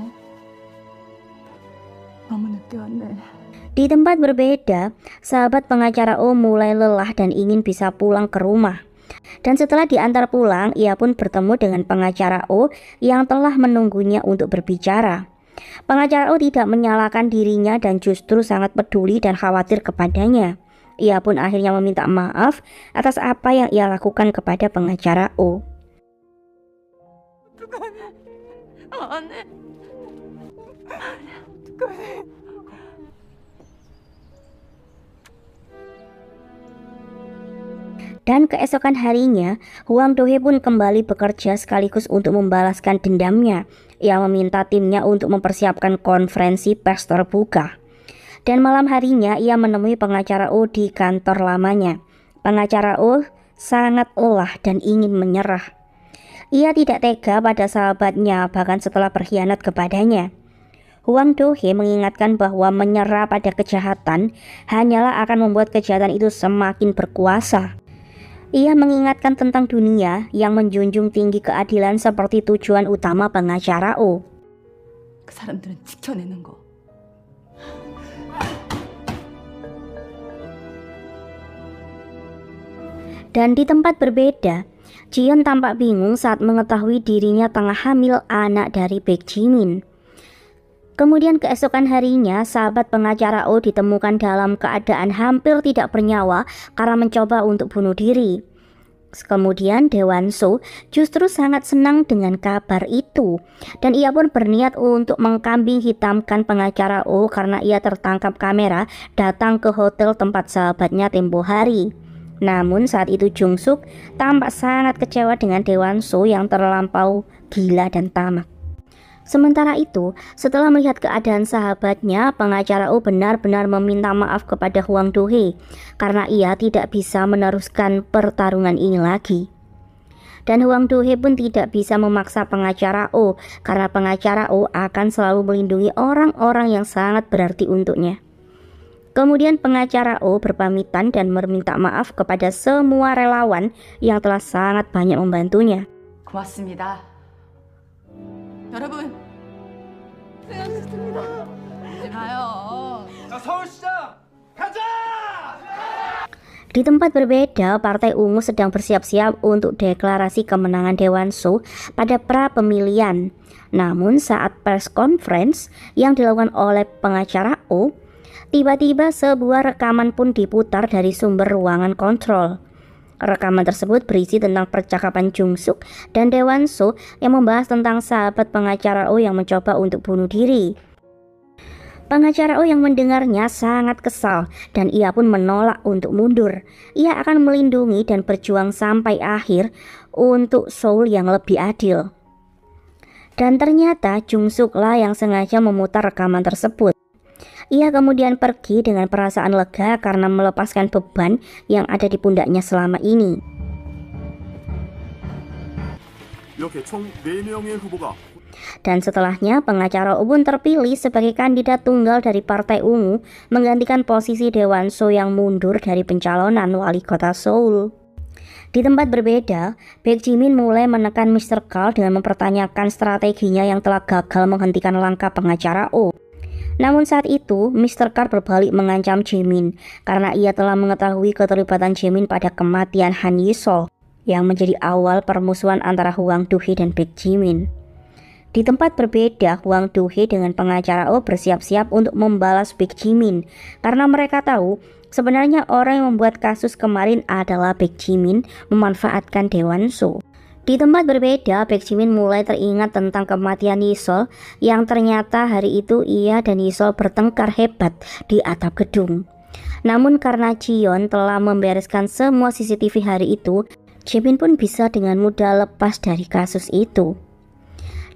너무 늦게 왔네. Di tempat berbeda, sahabat pengacara Oh mulai lelah dan ingin bisa pulang ke rumah. Dan setelah diantar pulang, ia pun bertemu dengan pengacara Oh yang telah menunggunya untuk berbicara. Pengacara Oh tidak menyalahkan dirinya dan justru sangat peduli dan khawatir kepadanya. Ia pun akhirnya meminta maaf atas apa yang ia lakukan kepada pengacara Oh. Dan keesokan harinya, Hwang Do-hee pun kembali bekerja sekaligus untuk membalaskan dendamnya. Ia meminta timnya untuk mempersiapkan konferensi pers terbuka. Dan malam harinya ia menemui pengacara Oh di kantor lamanya. Pengacara Oh sangat lelah dan ingin menyerah. Ia tidak tega pada sahabatnya bahkan setelah berkhianat kepadanya. Hwang Do-hee mengingatkan bahwa menyerah pada kejahatan hanyalah akan membuat kejahatan itu semakin berkuasa. Ia mengingatkan tentang dunia yang menjunjung tinggi keadilan seperti tujuan utama pengacara Oh. 그 사람들은 지켜내는 거. Dan di tempat berbeda, Jiyeon tampak bingung saat mengetahui dirinya tengah hamil anak dari Baek Jimin. Kemudian keesokan harinya, sahabat pengacara Oh ditemukan dalam keadaan hampir tidak bernyawa karena mencoba untuk bunuh diri. Kemudian Daewon-soo justru sangat senang dengan kabar itu, dan ia pun berniat untuk mengkambing hitamkan pengacara Oh karena ia tertangkap kamera datang ke hotel tempat sahabatnya tempo hari. Namun saat itu Jung-suk tampak sangat kecewa dengan Daewon-soo yang terlampau gila dan tamak. Sementara itu, setelah melihat keadaan sahabatnya, pengacara Oh benar-benar meminta maaf kepada Hwang Do-hee karena ia tidak bisa meneruskan pertarungan ini lagi. Dan Hwang Do-hee pun tidak bisa memaksa pengacara Oh karena pengacara Oh akan selalu melindungi orang-orang yang sangat berarti untuknya. Kemudian pengacara Oh berpamitan dan meminta maaf kepada semua relawan yang telah sangat banyak membantunya. 고맙습니다. 여러분, 수고하셨습니다. 이제 가요. 자, 서울시장 가자! Di tempat berbeda, Partai Ungu sedang bersiap-siap untuk deklarasi kemenangan Daewon-soo pada pra-pemilihan. Namun saat press conference yang dilakukan oleh pengacara Oh, tiba-tiba sebuah rekaman pun diputar dari sumber ruangan kontrol. Rekaman tersebut berisi tentang percakapan Jung-suk dan Daewon-soo yang membahas tentang sahabat pengacara Oh yang mencoba untuk bunuh diri. Pengacara Oh yang mendengarnya sangat kesal dan ia pun menolak untuk mundur. Ia akan melindungi dan berjuang sampai akhir untuk Seoul yang lebih adil. Dan ternyata Jung-suk lah yang sengaja memutar rekaman tersebut. Ia kemudian pergi dengan perasaan lega karena melepaskan beban yang ada di pundaknya selama ini. 이렇게 총 4명의 후보가 Dan setelahnya pengacara Oh pun terpilih sebagai kandidat tunggal dari Partai Ungu menggantikan posisi Daewon-soo yang mundur dari pencalonan wali kota Seoul. Di tempat berbeda, Baek Jimin mulai menekan Mr. Karl dengan mempertanyakan strateginya yang telah gagal menghentikan langkah pengacara Oh. Namun saat itu, Mr. Karl berbalik mengancam Jimin karena ia telah mengetahui keterlibatan Jimin pada kematian Han Yi-sol yang menjadi awal permusuhan antara Hwang Do-hee dan Baek Jimin. Di tempat berbeda, Hwang Do-hee dengan pengacara Oh bersiap-siap untuk membalas Baek Jimin karena mereka tahu sebenarnya orang yang membuat kasus kemarin adalah Baek Jimin memanfaatkan Daewon-soo. Di tempat berbeda, Baek Jimin mulai teringat tentang kematian Yi-sol yang ternyata hari itu ia dan Yi-sol bertengkar hebat di atap gedung. Namun karena Jiyeon telah membereskan semua CCTV hari itu, Jimin pun bisa dengan mudah lepas dari kasus itu.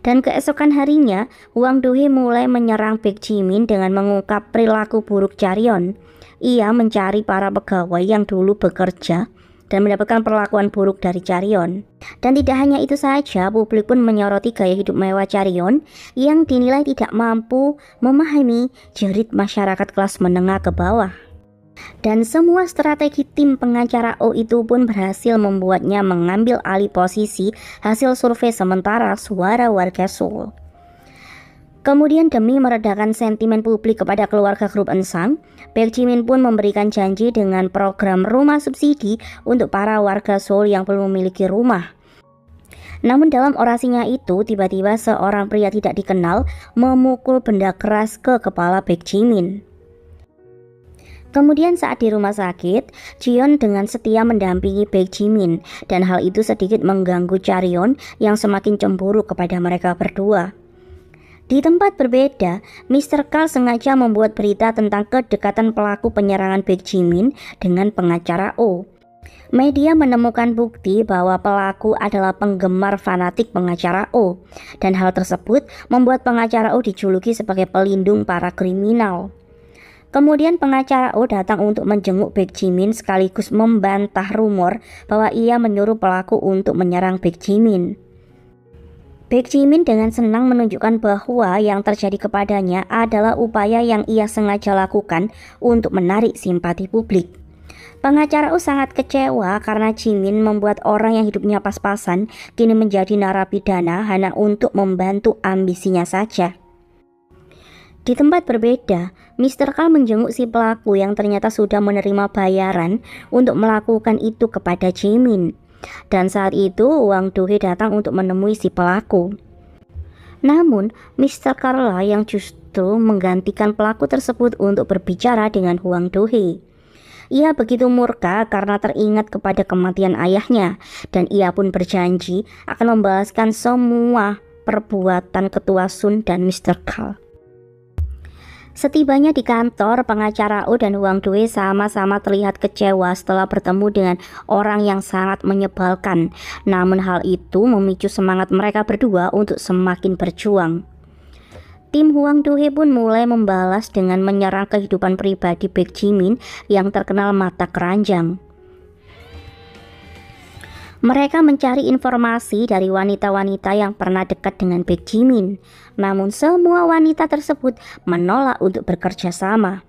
Dan keesokan harinya, Hwang Do-hee mulai menyerang Baek Jimin dengan mengungkap perilaku buruk Chaeryeon. Ia mencari para pegawai yang dulu bekerja dan mendapatkan perlakuan buruk dari Chaeryeon. Dan tidak hanya itu saja, publik pun menyoroti gaya hidup mewah Chaeryeon yang dinilai tidak mampu memahami jerit masyarakat kelas menengah ke bawah. Dan semua strategi tim pengacara O itu pun berhasil membuatnya mengambil alih posisi hasil survei sementara suara warga Seoul. Kemudian demi meredakan sentimen publik kepada keluarga grup Eun-sang, Baek Jimin pun memberikan janji dengan program rumah subsidi untuk para warga Seoul yang belum memiliki rumah. Namun dalam orasinya itu, tiba-tiba seorang pria tidak dikenal memukul benda keras ke kepala Baek Jimin. Kemudian saat di rumah sakit, Jiyeon dengan setia mendampingi Baek Jimin, dan hal itu sedikit mengganggu Chaeryeon yang semakin cemburu kepada mereka berdua. Di tempat berbeda, Mr. Karl sengaja membuat berita tentang kedekatan pelaku penyerangan Baek Jimin dengan pengacara O. Media menemukan bukti bahwa pelaku adalah penggemar fanatik pengacara O, dan hal tersebut membuat pengacara O dijuluki sebagai pelindung para kriminal. Kemudian pengacara O datang untuk menjenguk Baek Jimin sekaligus membantah rumor bahwa ia menyuruh pelaku untuk menyerang Baek Jimin. Baek Jimin dengan senang menunjukkan bahwa yang terjadi kepadanya adalah upaya yang ia sengaja lakukan untuk menarik simpati publik. Pengacara O sangat kecewa karena Jimin membuat orang yang hidupnya pas-pasan kini menjadi narapidana hanya untuk membantu ambisinya saja. Di tempat berbeda, Mr. Karl menjenguk si pelaku yang ternyata sudah menerima bayaran untuk melakukan itu kepada Jimin. Dan saat itu Wang Do-hee datang untuk menemui si pelaku. Namun Mr. Karl lah yang justru menggantikan pelaku tersebut untuk berbicara dengan Wang Do-hee. Ia begitu murka karena teringat kepada kematian ayahnya, dan ia pun berjanji akan membalaskan semua perbuatan ketua Sun dan Mr. Karl. Setibanya di kantor, pengacara O dan Wang Do-hee sama-sama terlihat kecewa setelah bertemu dengan orang yang sangat menyebalkan. Namun hal itu memicu semangat mereka berdua untuk semakin berjuang. Tim Wang Do-hee pun mulai membalas dengan menyerang kehidupan pribadi Baek Jimin yang terkenal mata keranjang. Mereka mencari informasi dari wanita-wanita yang pernah dekat dengan Baek Jimin. Namun semua wanita tersebut menolak untuk bekerja sama.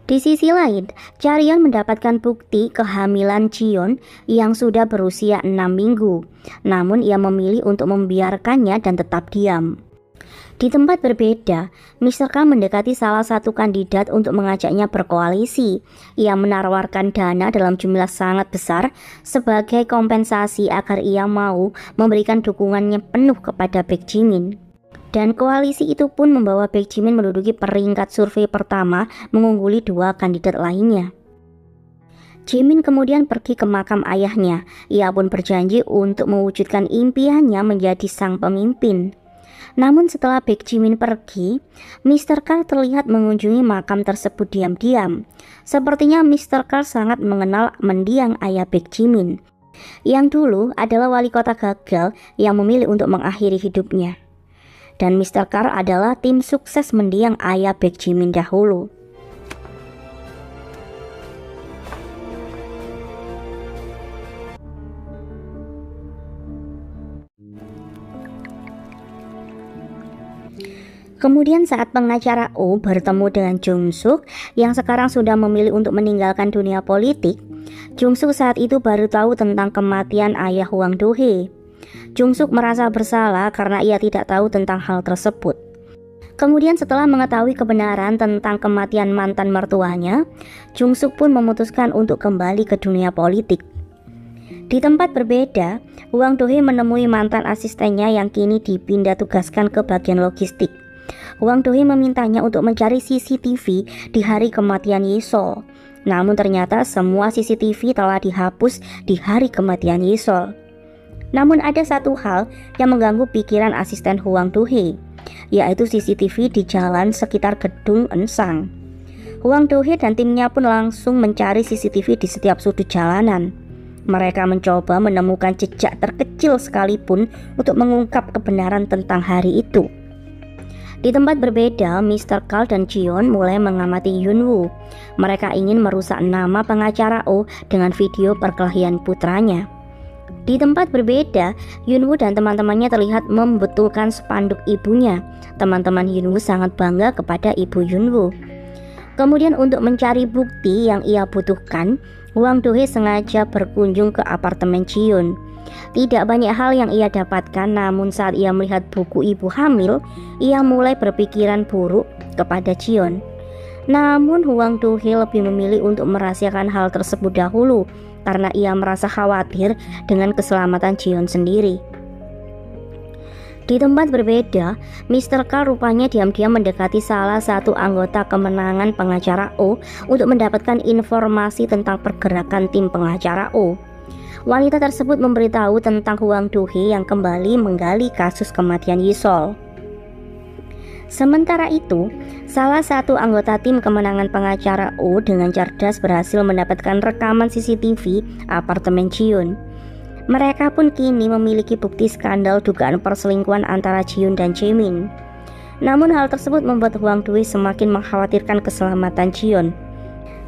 Di sisi lain, Chaeryeon mendapatkan bukti kehamilan Jiyeon yang sudah berusia 6 minggu. Namun ia memilih untuk membiarkannya dan tetap diam. Di tempat berbeda, Mr. Karl mendekati salah satu kandidat untuk mengajaknya berkoalisi. Ia menawarkan dana dalam jumlah sangat besar sebagai kompensasi agar ia mau memberikan dukungannya penuh kepada Baek Jimin. Dan koalisi itu pun membawa Baek Jimin menduduki peringkat survei pertama, mengungguli dua kandidat lainnya. Jimin kemudian pergi ke makam ayahnya. Ia pun berjanji untuk mewujudkan impiannya menjadi sang pemimpin. Namun setelah Baek Jimin pergi, Mr. Karl terlihat mengunjungi makam tersebut diam-diam. Sepertinya Mr. Karl sangat mengenal mendiang ayah Baek Jimin, yang dulu adalah wali kota gagal yang memilih untuk mengakhiri hidupnya. Dan Mr. Karl adalah tim sukses mendiang ayah Baek Jimin dahulu. Kemudian saat pengacara Oh bertemu dengan Jung Suk yang sekarang sudah memilih untuk meninggalkan dunia politik, Jung Suk saat itu baru tahu tentang kematian ayah Wang Do-hee. Jung Suk merasa bersalah karena ia tidak tahu tentang hal tersebut. Kemudian setelah mengetahui kebenaran tentang kematian mantan mertuanya, Jung Suk pun memutuskan untuk kembali ke dunia politik. Di tempat berbeda, Wang Do-hee menemui mantan asistennya yang kini dipindah tugaskan ke bagian logistik. Wang Do-hee memintanya untuk mencari CCTV di hari kematian Yisol. Namun ternyata semua CCTV telah dihapus di hari kematian Yisol. Namun ada satu hal yang mengganggu pikiran asisten Wang Do-hee, yaitu CCTV di jalan sekitar gedung Eun-sang. Wang Do-hee dan timnya pun langsung mencari CCTV di setiap sudut jalanan. Mereka mencoba menemukan jejak terkecil sekalipun untuk mengungkap kebenaran tentang hari itu. Di tempat berbeda, Mr. Karl dan Jiyeon mulai mengamati Yunwoo. Mereka ingin merusak nama pengacara Oh dengan video perkelahian putranya. Di tempat berbeda, Yunwoo dan teman-temannya terlihat membetulkan spanduk ibunya. Teman-teman Yunwoo sangat bangga kepada ibu Yunwoo. Kemudian untuk mencari bukti yang ia butuhkan, Hwang Do-hye sengaja berkunjung ke apartemen Ji-yeon. Tidak banyak hal yang ia dapatkan, namun saat ia melihat buku ibu hamil, ia mulai berpikiran buruk kepada Ji-yeon. Namun Hwang Do-hye lebih memilih untuk merahasiakan hal tersebut dahulu karena ia merasa khawatir dengan keselamatan Ji-yeon sendiri. Di tempat berbeda, Mr. Carl rupanya diam-diam mendekati salah satu anggota kemenangan pengacara O untuk mendapatkan informasi tentang pergerakan tim pengacara O. Wanita tersebut memberitahu tentang Hwang Do-hye yang kembali menggali kasus kematian Yi-sol. Sementara itu, salah satu anggota tim kemenangan pengacara O dengan cerdas berhasil mendapatkan rekaman CCTV apartemen Ji-yeon. Mereka pun kini memiliki bukti skandal dugaan perselingkuhan antara Ji-yeon dan Jae-min. Namun hal tersebut membuat Hwang Do-hye semakin mengkhawatirkan keselamatan Ji-yeon,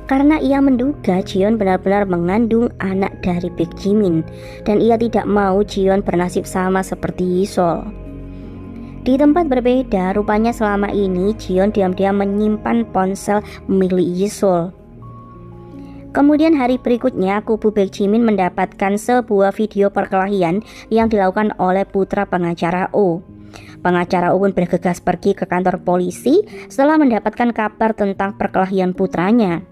karena ia menduga Ji-yeon benar-benar mengandung anak dari Baek Ji-min, dan ia tidak mau Ji-yeon bernasib sama seperti Yi-sol. Di tempat berbeda, rupanya selama ini Ji-yeon diam-diam menyimpan ponsel milik Yi-sol. Kemudian hari berikutnya, kubu Baek Ji-min mendapatkan sebuah video perkelahian yang dilakukan oleh putra pengacara O. Pengacara O pun bergegas pergi ke kantor polisi setelah mendapatkan kabar tentang perkelahian putranya.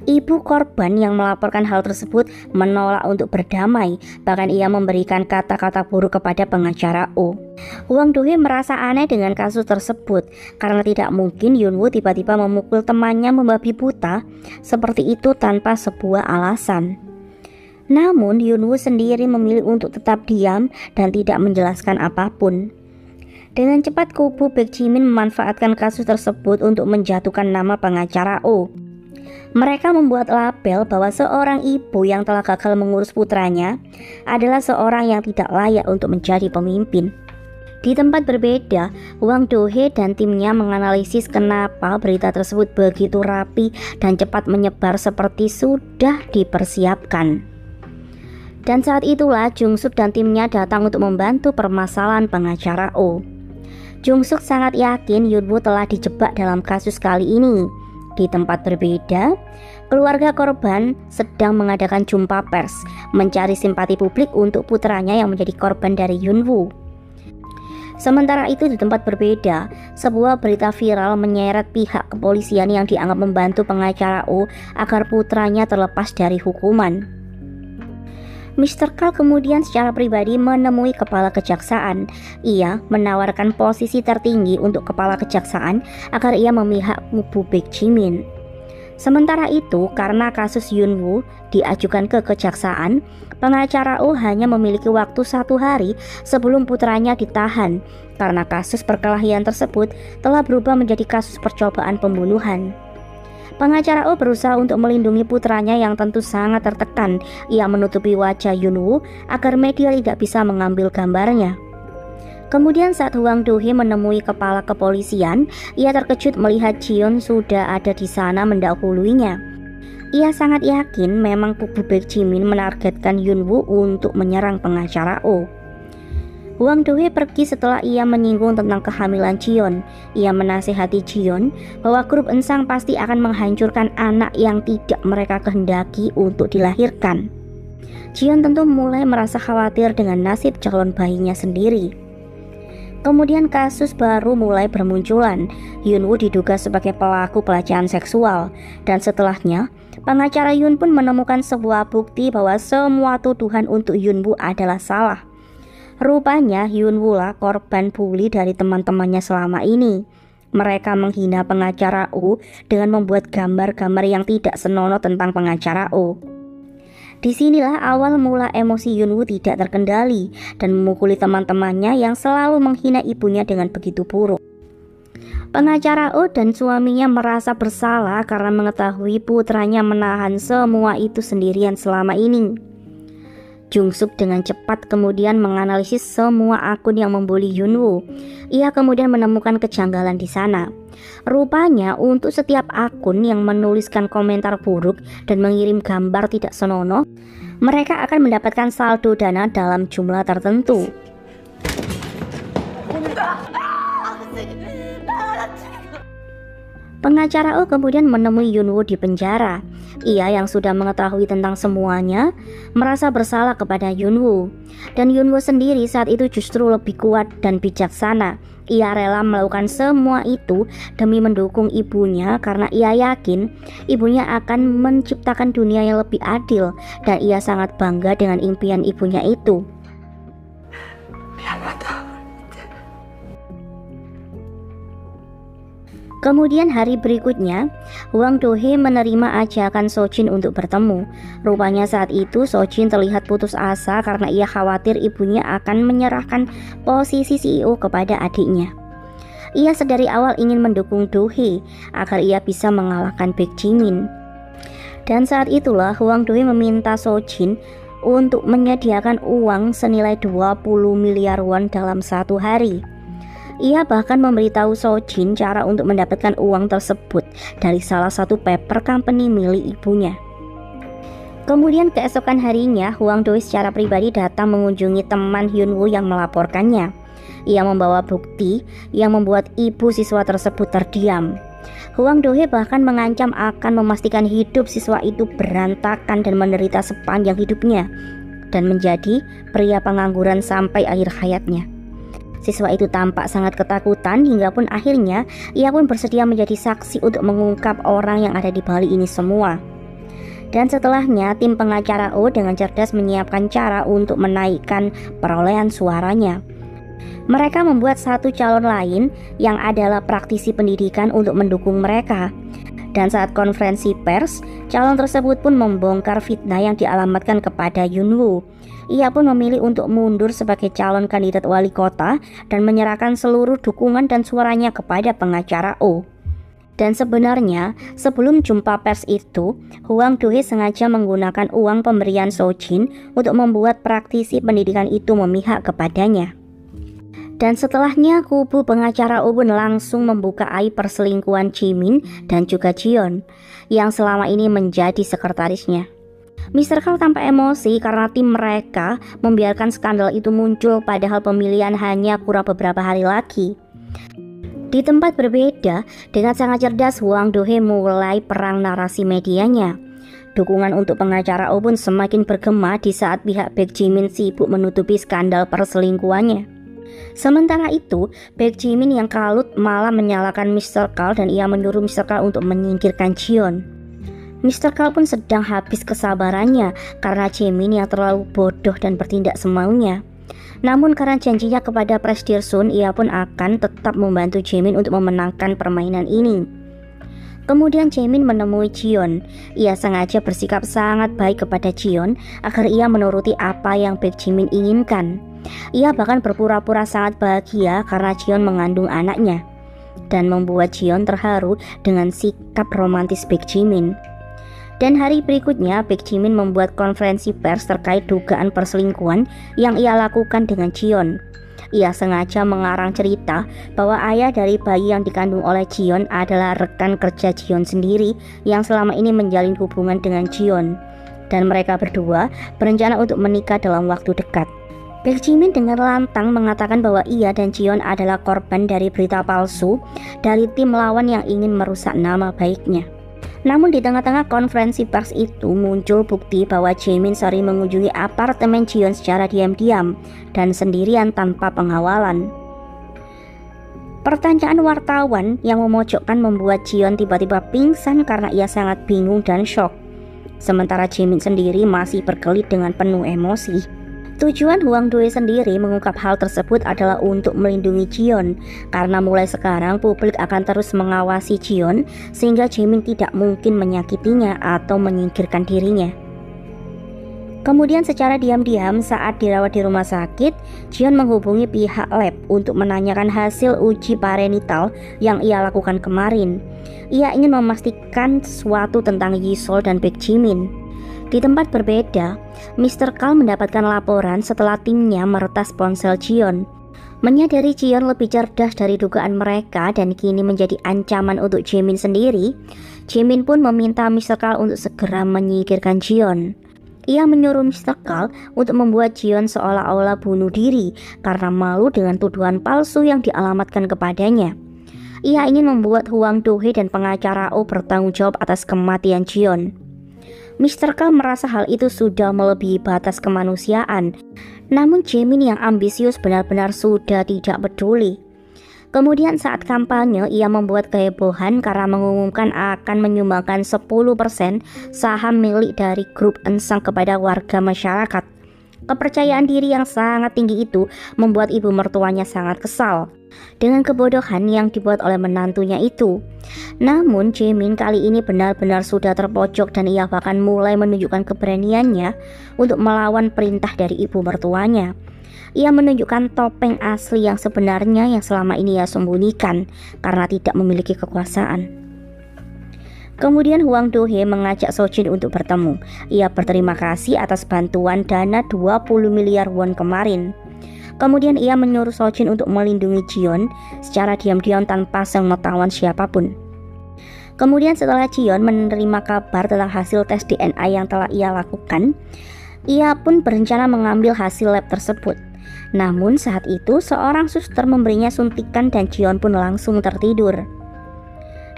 Ibu korban yang melaporkan hal tersebut menolak untuk berdamai, bahkan ia memberikan kata-kata buruk kepada pengacara O. Hwang Do-hye merasa aneh dengan kasus tersebut karena tidak mungkin Yun-woo tiba-tiba memukul temannya membabi buta seperti itu tanpa sebuah alasan. Namun Yun-woo sendiri memilih untuk tetap diam dan tidak menjelaskan apapun. Dengan cepat kubu Baek Ji-min memanfaatkan kasus tersebut untuk menjatuhkan nama pengacara O. Mereka membuat label bahwa seorang ibu yang telah gagal mengurus putranya adalah seorang yang tidak layak untuk menjadi pemimpin. Di tempat berbeda, Hwang Do-hye dan timnya menganalisis kenapa berita tersebut begitu rapi dan cepat menyebar seperti sudah dipersiapkan. Dan saat itulah Jung-suk dan timnya datang untuk membantu permasalahan pengacara O. Jung-suk sangat yakin Yun-woo telah dijebak dalam kasus kali ini. Di tempat berbeda, keluarga korban sedang mengadakan jumpa pers mencari simpati publik untuk putranya yang menjadi korban dari Yun-woo. Sementara itu di tempat berbeda, sebuah berita viral menyeret pihak kepolisian yang dianggap membantu pengacara O agar putranya terlepas dari hukuman. Mr. Carl kemudian secara pribadi menemui kepala kejaksaan. Ia menawarkan posisi tertinggi untuk kepala kejaksaan agar ia memihak kubu Baek Ji-min. Sementara itu, karena kasus Yun-woo diajukan ke kejaksaan, pengacara O hanya memiliki waktu 1 hari sebelum putranya ditahan karena kasus perkelahian tersebut telah berubah menjadi kasus percobaan pembunuhan. Pengacara O berusaha untuk melindungi putranya yang tentu sangat tertekan. Ia menutupi wajah Yun-woo agar media tidak bisa mengambil gambarnya. Kemudian saat Hwang Do-hye menemui kepala kepolisian, ia terkejut melihat Ji-yeon sudah ada di sana mendahuluinya. Ia sangat yakin memang kubu Baek Ji-min menargetkan Yun-woo untuk menyerang pengacara O. Hwang Do-hye pergi setelah ia menyinggung tentang kehamilan Ji-yeon. Ia menasihati Ji-yeon bahwa grup Ensang pasti akan menghancurkan anak yang tidak mereka kehendaki untuk dilahirkan. Ji-yeon tentu mulai merasa khawatir dengan nasib calon bayinya sendiri. Kemudian kasus baru mulai bermunculan. Yun-woo diduga sebagai pelaku pelecehan seksual, dan setelahnya pengacara Yun pun menemukan sebuah bukti bahwa semua tuduhan untuk Yun-woo adalah salah. Rupanya Yun-woo lah korban bully dari teman-temannya selama ini. Mereka menghina pengacara O dengan membuat gambar-gambar yang tidak senonoh tentang pengacara O. Disinilah awal mula emosi Yun-woo tidak terkendali dan memukuli teman-temannya yang selalu menghina ibunya dengan begitu buruk. Pengacara O dan suaminya merasa bersalah karena mengetahui putranya menahan semua itu sendirian selama ini. Jung-suk dengan cepat kemudian menganalisis semua akun yang membuli Yun-woo. Ia kemudian menemukan kejanggalan di sana. Rupanya untuk setiap akun yang menuliskan komentar buruk dan mengirim gambar tidak senonoh, mereka akan mendapatkan saldo dana dalam jumlah tertentu. Pengacara Oh kemudian menemui Yunwoo di penjara. Ia yang sudah mengetahui tentang semuanya merasa bersalah kepada Yunwoo. Dan Yunwoo sendiri saat itu justru lebih kuat dan bijaksana. Ia rela melakukan semua itu demi mendukung ibunya karena ia yakin ibunya akan menciptakan dunia yang lebih adil, dan ia sangat bangga dengan impian ibunya itu. Kemudian hari berikutnya, Hwang Do-hye menerima ajakan Sojin untuk bertemu. Rupanya saat itu Sojin terlihat putus asa karena ia khawatir ibunya akan menyerahkan posisi CEO kepada adiknya. Ia sedari awal ingin mendukung Do-hye agar ia bisa mengalahkan Baek Jimin. Dan saat itulah Hwang Do-hye meminta Sojin untuk menyediakan uang senilai 20 miliar won dalam satu hari. Ia bahkan memberitahu Sojin cara untuk mendapatkan uang tersebut dari salah satu paper company milik ibunya. Kemudian keesokan harinya, Hwang Do-hye secara pribadi datang mengunjungi teman Hyunwoo yang melaporkannya. Ia membawa bukti yang membuat ibu siswa tersebut terdiam. Hwang Do-hye bahkan mengancam akan memastikan hidup siswa itu berantakan dan menderita sepanjang hidupnya, dan menjadi pria pengangguran sampai akhir hayatnya. Siswa itu tampak sangat ketakutan hingga pun akhirnya ia pun bersedia menjadi saksi untuk mengungkap orang yang ada di balik ini semua. Dan setelahnya tim pengacara Oh dengan cerdas menyiapkan cara untuk menaikkan perolehan suaranya. Mereka membuat satu calon lain yang adalah praktisi pendidikan untuk mendukung mereka. Dan saat konferensi pers, calon tersebut pun membongkar fitnah yang dialamatkan kepada Yunwoo. Ia pun memilih untuk mundur sebagai calon kandidat wali kota dan menyerahkan seluruh dukungan dan suaranya kepada pengacara Oh. Dan sebenarnya sebelum jumpa pers itu, Hwang Do-hye sengaja menggunakan uang pemberian Sojin untuk membuat praktisi pendidikan itu memihak kepadanya. Dan setelahnya kubu pengacara Oh pun langsung membuka aib perselingkuhan Jimin dan juga Jiyeon yang selama ini menjadi sekretarisnya. Mr. Kang tampak emosi karena tim mereka membiarkan skandal itu muncul padahal pemilihan hanya kurang beberapa hari lagi. Di tempat berbeda, dengan sangat cerdas Hwang Do-hye mulai perang narasi medianya. Dukungan untuk pengacara Oh pun semakin bergema di saat pihak Baek Jimin sibuk menutupi skandal perselingkuhannya. Sementara itu, Baek Jimin yang kalut malah menyalahkan Mr. Kang dan ia menyuruh Mr. Kang untuk menyingkirkan Jiyeon. Mr. Kang pun sedang habis kesabarannya karena Jimin yang terlalu bodoh dan bertindak semaunya. Namun karena janjinya kepada Presidir Sun, ia pun akan tetap membantu Jimin untuk memenangkan permainan ini. Kemudian Jimin menemui Jiyeon. Ia sengaja bersikap sangat baik kepada Jiyeon agar ia menuruti apa yang Baek Jimin inginkan. Ia bahkan berpura-pura sangat bahagia karena Jiyeon mengandung anaknya, dan membuat Jiyeon terharu dengan sikap romantis Baek Jimin. Dan hari berikutnya Baek Jimin membuat konferensi pers terkait dugaan perselingkuhan yang ia lakukan dengan Jiyeon. Ia sengaja mengarang cerita bahwa ayah dari bayi yang dikandung oleh Jiyeon adalah rekan kerja Jiyeon sendiri yang selama ini menjalin hubungan dengan Jiyeon, dan mereka berdua berencana untuk menikah dalam waktu dekat. Baek Jimin dengan lantang mengatakan bahwa ia dan Jiyeon adalah korban dari berita palsu dari tim lawan yang ingin merusak nama baiknya. Namun di tengah-tengah konferensi pers itu muncul bukti bahwa Jimin sering mengunjungi apartemen Jiyeon secara diam-diam dan sendirian tanpa pengawalan. Pertanyaan wartawan yang memojokkan membuat Jiyeon tiba-tiba pingsan karena ia sangat bingung dan shock. Sementara Jimin sendiri masih berkelit dengan penuh emosi. Tujuan Hwang Do-hye sendiri mengungkap hal tersebut adalah untuk melindungi Jiyeon, karena mulai sekarang publik akan terus mengawasi Jiyeon sehingga Jimin tidak mungkin menyakitinya atau menyingkirkan dirinya. Kemudian secara diam-diam saat dirawat di rumah sakit, Jiyeon menghubungi pihak lab untuk menanyakan hasil uji parenital yang ia lakukan kemarin. Ia ingin memastikan sesuatu tentang Yisol dan Baek Jimin. Di tempat berbeda, Mr. Kang mendapatkan laporan setelah timnya meretas ponsel Jiyeon. Menyadari Jiyeon lebih cerdas dari dugaan mereka dan kini menjadi ancaman untuk Jimin sendiri, Jimin pun meminta Mr. Kang untuk segera menyingkirkan Jiyeon. Ia menyuruh Mr. Kang untuk membuat Jiyeon seolah-olah bunuh diri karena malu dengan tuduhan palsu yang dialamatkan kepadanya. Ia ingin membuat Hwang Do-hee dan pengacara Oh bertanggung jawab atas kematian Jion. Mr. K merasa hal itu sudah melebihi batas kemanusiaan. Namun Jaemin yang ambisius benar-benar sudah tidak peduli. Kemudian saat kampanye, ia membuat kehebohan karena mengumumkan akan menyumbangkan 10% saham milik dari grup Ensang kepada warga masyarakat. Kepercayaan diri yang sangat tinggi itu membuat ibu mertuanya sangat kesal dengan kebodohan yang dibuat oleh menantunya itu. Namun Jaemin kali ini benar-benar sudah terpojok dan ia bahkan mulai menunjukkan keberaniannya untuk melawan perintah dari ibu mertuanya. Ia menunjukkan topeng asli yang sebenarnya yang selama ini ia sembunyikan karena tidak memiliki kekuasaan. Kemudian Hwang Do-hee mengajak Sojin untuk bertemu. Ia berterima kasih atas bantuan dana 20 miliar won kemarin. Kemudian ia menyuruh Sojin untuk melindungi Jion secara diam-diam tanpa sepengetahuan siapapun. Kemudian setelah Jion menerima kabar tentang hasil tes DNA yang telah ia lakukan, ia pun berencana mengambil hasil lab tersebut. Namun saat itu seorang suster memberinya suntikan dan Jion pun langsung tertidur.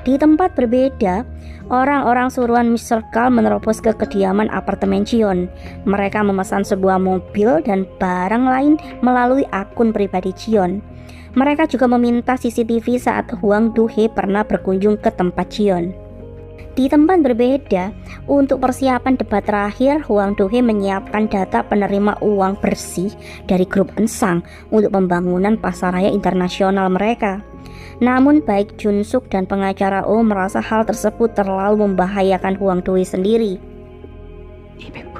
Di tempat berbeda, orang-orang suruhan Mr. K menerobos ke kediaman apartemen Jion. Mereka memesan sebuah mobil dan barang lain melalui akun pribadi Jion. Mereka juga meminta CCTV saat Hwang Do-hee pernah berkunjung ke tempat Jion. Di tempat berbeda, untuk persiapan debat terakhir, Hwang Do-hee menyiapkan data penerima uang bersih dari grup Ensang untuk pembangunan pasaraya internasional mereka. Namun baik Jun-suk dan pengacara Oh merasa hal tersebut terlalu membahayakan Hwang Do-hee sendiri. 200%.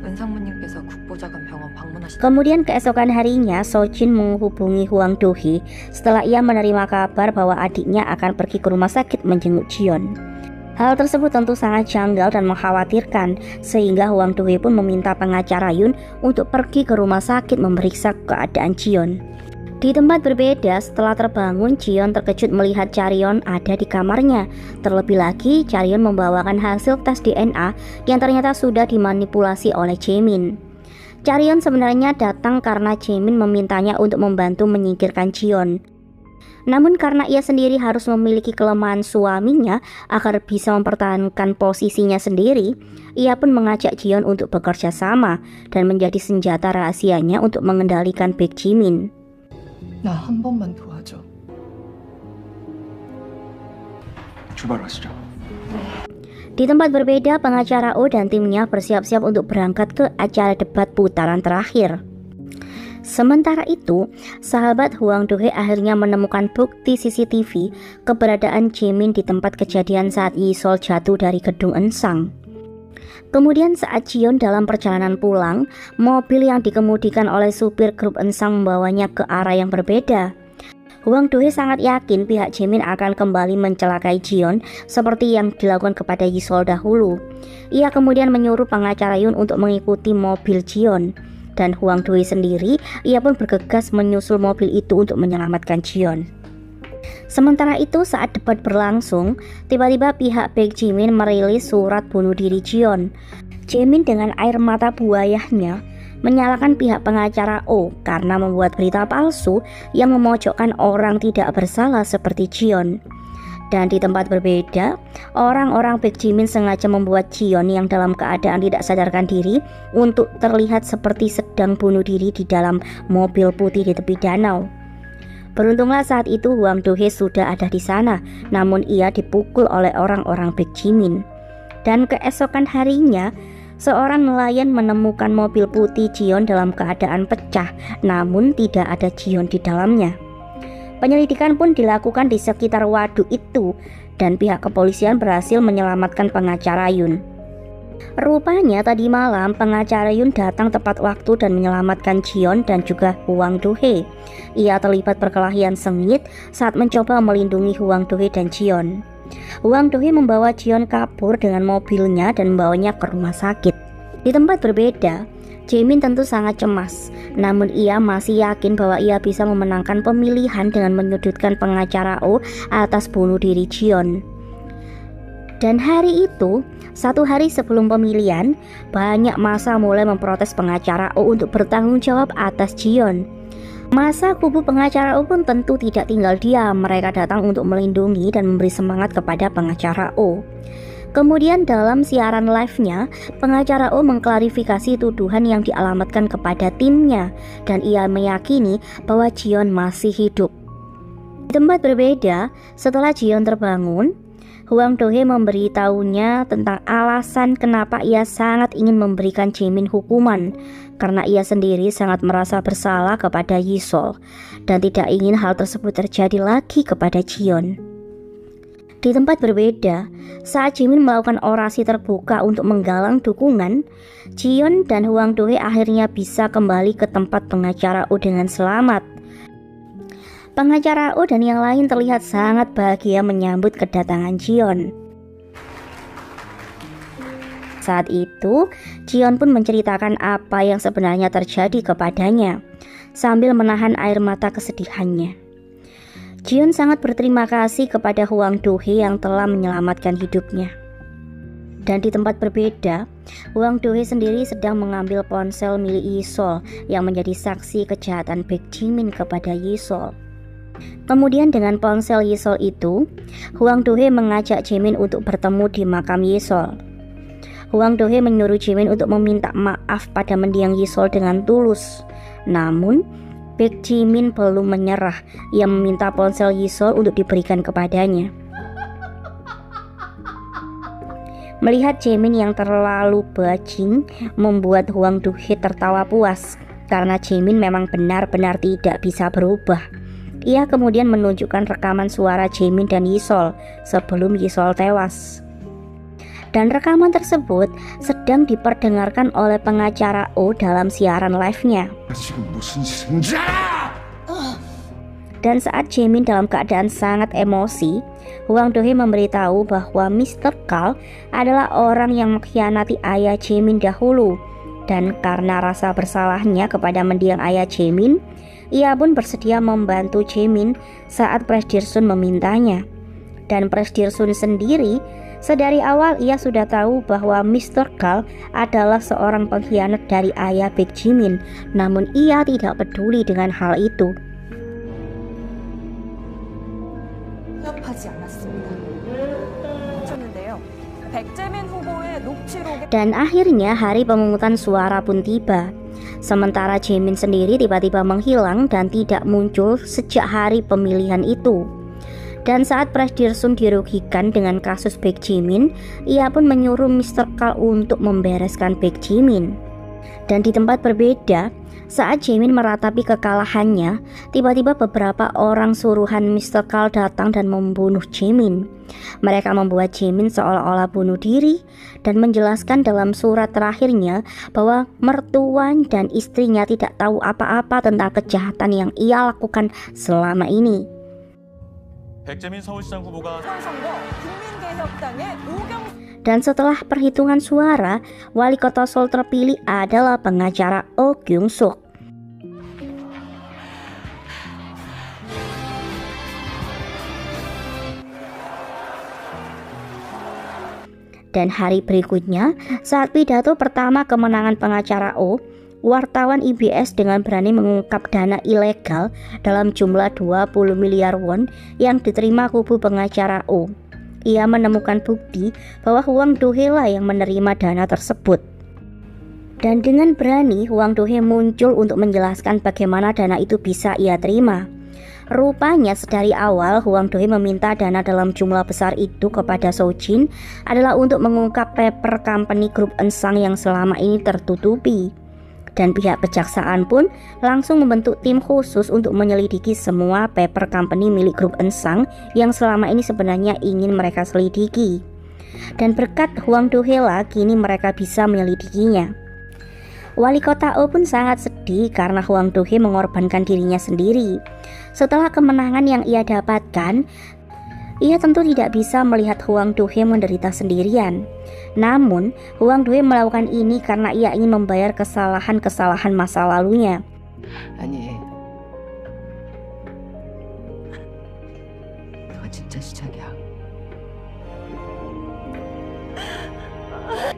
은상무님께서 국보자금 병원 방문하시다. Kemudian keesokan harinya, Sojin menghubungi Hwang Do-hee setelah ia menerima kabar bahwa adiknya akan pergi ke rumah sakit menjenguk Jion. Hal tersebut tentu sangat janggal dan mengkhawatirkan, sehingga Hwang Do-hee pun meminta pengacara Yun untuk pergi ke rumah sakit memeriksa keadaan Jion. Di tempat berbeda, setelah terbangun, Jion terkejut melihat Chaeryeon ada di kamarnya. Terlebih lagi, Chaeryeon membawakan hasil tes DNA yang ternyata sudah dimanipulasi oleh Jaemin. Chaeryeon sebenarnya datang karena Jaemin memintanya untuk membantu menyingkirkan Jion. Namun karena ia sendiri harus memiliki kelemahan suaminya agar bisa mempertahankan posisinya sendiri, ia pun mengajak Jion untuk bekerja sama dan menjadi senjata rahasianya untuk mengendalikan Baek Jimin. 나 한 번만 도와줘. 출발하시죠. Di tempat berbeda, pengacara Oh dan timnya bersiap-siap untuk berangkat ke acara debat putaran terakhir. Sementara itu, sahabat Hwang Do-hee akhirnya menemukan bukti CCTV keberadaan Jaemin di tempat kejadian saat Yisol jatuh dari gedung Ensang. Kemudian saat Jion dalam perjalanan pulang, mobil yang dikemudikan oleh supir grup Ensang membawanya ke arah yang berbeda. Hwang Do-hee sangat yakin pihak Jaemin akan kembali mencelakai Jion seperti yang dilakukan kepada Yisol dahulu. Ia kemudian menyuruh pengacara Yun untuk mengikuti mobil Jion. Dan Hwang Do-hee sendiri, ia pun bergegas menyusul mobil itu untuk menyelamatkan Jion. Sementara itu saat debat berlangsung, tiba-tiba pihak Baek Jimin merilis surat bunuh diri Jion. Jaemin dengan air mata buayahnya menyalahkan pihak pengacara Oh karena membuat berita palsu yang memojokkan orang tidak bersalah seperti Jion. Dan di tempat berbeda, orang-orang Baek Jimin sengaja membuat Jion yang dalam keadaan tidak sadarkan diri untuk terlihat seperti sedang bunuh diri di dalam mobil putih di tepi danau. Beruntunglah saat itu Hwang Do-hee sudah ada di sana, namun ia dipukul oleh orang-orang Baek Jimin. Dan keesokan harinya, seorang nelayan menemukan mobil putih Jion dalam keadaan pecah, namun tidak ada Jion di dalamnya. Penyelidikan pun dilakukan di sekitar waduk itu, dan pihak kepolisian berhasil menyelamatkan pengacara Yun. Rupanya tadi malam pengacara Yun datang tepat waktu dan menyelamatkan Jion dan juga Hwang Do-hee. Ia terlibat perkelahian sengit saat mencoba melindungi Hwang Do-hee dan Jion. Hwang Do-hee membawa Jion kabur dengan mobilnya dan membawanya ke rumah sakit. Di tempat berbeda, Jaemin tentu sangat cemas, namun ia masih yakin bahwa ia bisa memenangkan pemilihan dengan menyudutkan pengacara Oh atas bunuh diri Jion. Dan hari itu, satu hari sebelum pemilihan, banyak massa mulai memprotes pengacara Oh untuk bertanggung jawab atas Jion. Masa kubu pengacara O pun tentu tidak tinggal diam. Mereka datang untuk melindungi dan memberi semangat kepada pengacara O. Kemudian dalam siaran live-nya, pengacara O mengklarifikasi tuduhan yang dialamatkan kepada timnya dan ia meyakini bahwa Jion masih hidup. Di tempat berbeda, setelah Jion terbangun, Hwang Do-hye memberitahunya tentang alasan kenapa ia sangat ingin memberikan Jaemin hukuman, karena ia sendiri sangat merasa bersalah kepada Yi-sol dan tidak ingin hal tersebut terjadi lagi kepada Jion. Di tempat berbeda, saat Jaemin melakukan orasi terbuka untuk menggalang dukungan, Jion dan Hwang Do-hye akhirnya bisa kembali ke tempat pengacara O dengan selamat. Pengacara O dan yang lain terlihat sangat bahagia menyambut kedatangan Jion. Saat itu, Jion pun menceritakan apa yang sebenarnya terjadi kepadanya, sambil menahan air mata kesedihannya. Jion sangat berterima kasih kepada Hwang Do-hye yang telah menyelamatkan hidupnya. Dan di tempat berbeda, Hwang Do-hye sendiri sedang mengambil ponsel milik Yi-sol yang menjadi saksi kejahatan Baek Jimin kepada Yi-sol. Kemudian dengan ponsel Yi-sol itu, Hwang Do-hye mengajak Jaemin untuk bertemu di makam Yi-sol. Hwang Do-hye menyuruh Jaemin untuk meminta maaf pada mendiang Yi-sol dengan tulus. Namun, Baek Jimin belum menyerah. Ia meminta ponsel Yi-sol untuk diberikan kepadanya. Melihat Jaemin yang terlalu bajing membuat Hwang Do-hye tertawa puas, karena Jaemin memang benar-benar tidak bisa berubah. Ia kemudian menunjukkan rekaman suara Jaemin dan Yi-sol sebelum Yi-sol tewas. Dan rekaman tersebut sedang diperdengarkan oleh pengacara O dalam siaran live-nya. Dan saat Jaemin dalam keadaan sangat emosi, Hwang Do-hye memberitahu bahwa Mr. Kal adalah orang yang mengkhianati ayah Jaemin dahulu. Dan karena rasa bersalahnya kepada mendiang ayah Jaemin, ia pun bersedia membantu Jaemin saat Presdirsun memintanya. Dan Presdirsun sendiri, sedari awal ia sudah tahu bahwa Mr. Kal adalah seorang pengkhianat dari ayah Baek Jimin, namun ia tidak peduli dengan hal itu. Dan akhirnya hari pemungutan suara pun tiba. Sementara Jaemin sendiri tiba-tiba menghilang dan tidak muncul sejak hari pemilihan itu. Dan saat Presdirsun dirugikan dengan kasus Baek Jimin, ia pun menyuruh Mr. Kal untuk membereskan Baek Jimin. Dan di tempat berbeda, saat Jaemin meratapi kekalahannya, tiba-tiba beberapa orang suruhan Mr. Kal datang dan membunuh Jaemin. Mereka membuat Jaemin seolah-olah bunuh diri dan menjelaskan dalam surat terakhirnya bahwa mertua dan istrinya tidak tahu apa-apa tentang kejahatan yang ia lakukan selama ini. Dan setelah perhitungan suara, wali kota Seoul terpilih adalah pengacara Oh Kyung-suk. Dan hari berikutnya, saat pidato pertama kemenangan pengacara O, wartawan IBS dengan berani mengungkap dana ilegal dalam jumlah 20 miliar won yang diterima kubu pengacara O. Ia menemukan bukti bahwa Hwang Do-hye lah yang menerima dana tersebut. Dan dengan berani Hwang Do-hye muncul untuk menjelaskan bagaimana dana itu bisa ia terima. Rupanya sedari awal Hwang Do-hye meminta dana dalam jumlah besar itu kepada Sojin adalah untuk mengungkap paper company grup Ensang yang selama ini tertutupi. Dan pihak kejaksaan pun langsung membentuk tim khusus untuk menyelidiki semua paper company milik grup Ensang yang selama ini sebenarnya ingin mereka selidiki. Dan berkat Hwang Do-hye lah kini mereka bisa menyelidikinya. Wali kota O pun sangat sedih karena Hwang Do-hye mengorbankan dirinya sendiri. Setelah kemenangan yang ia dapatkan, ia tentu tidak bisa melihat Hwang Do-hye menderita sendirian. Namun, Hwang Do-hye melakukan ini karena ia ingin membayar kesalahan-kesalahan masa lalunya. 아니, 너가 진짜 시작이야.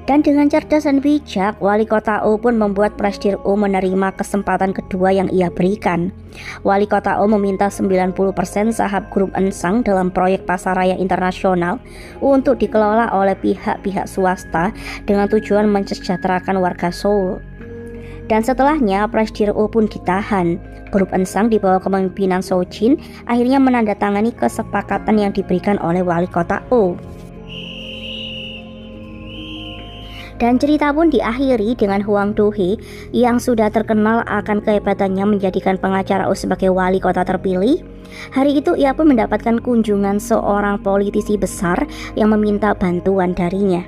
Dan dengan cerdas dan bijak, Wali Kota O pun membuat Presidir O menerima kesempatan kedua yang ia berikan. Wali Kota O meminta 90% saham grup Ensang dalam proyek Pasaraya Internasional untuk dikelola oleh pihak-pihak swasta dengan tujuan mensejahterakan warga Seoul. Dan setelahnya Presidir O pun ditahan. Grup Ensang di bawah kepemimpinan Sojin akhirnya menandatangani kesepakatan yang diberikan oleh Wali Kota O. Dan cerita pun diakhiri dengan Hwang Do-hee yang sudah terkenal akan kehebatannya menjadikan pengacara O sebagai wali kota terpilih. Hari itu ia pun mendapatkan kunjungan seorang politisi besar yang meminta bantuan darinya.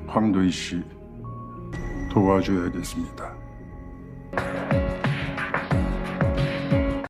황도희 씨 도와줘야겠습니다.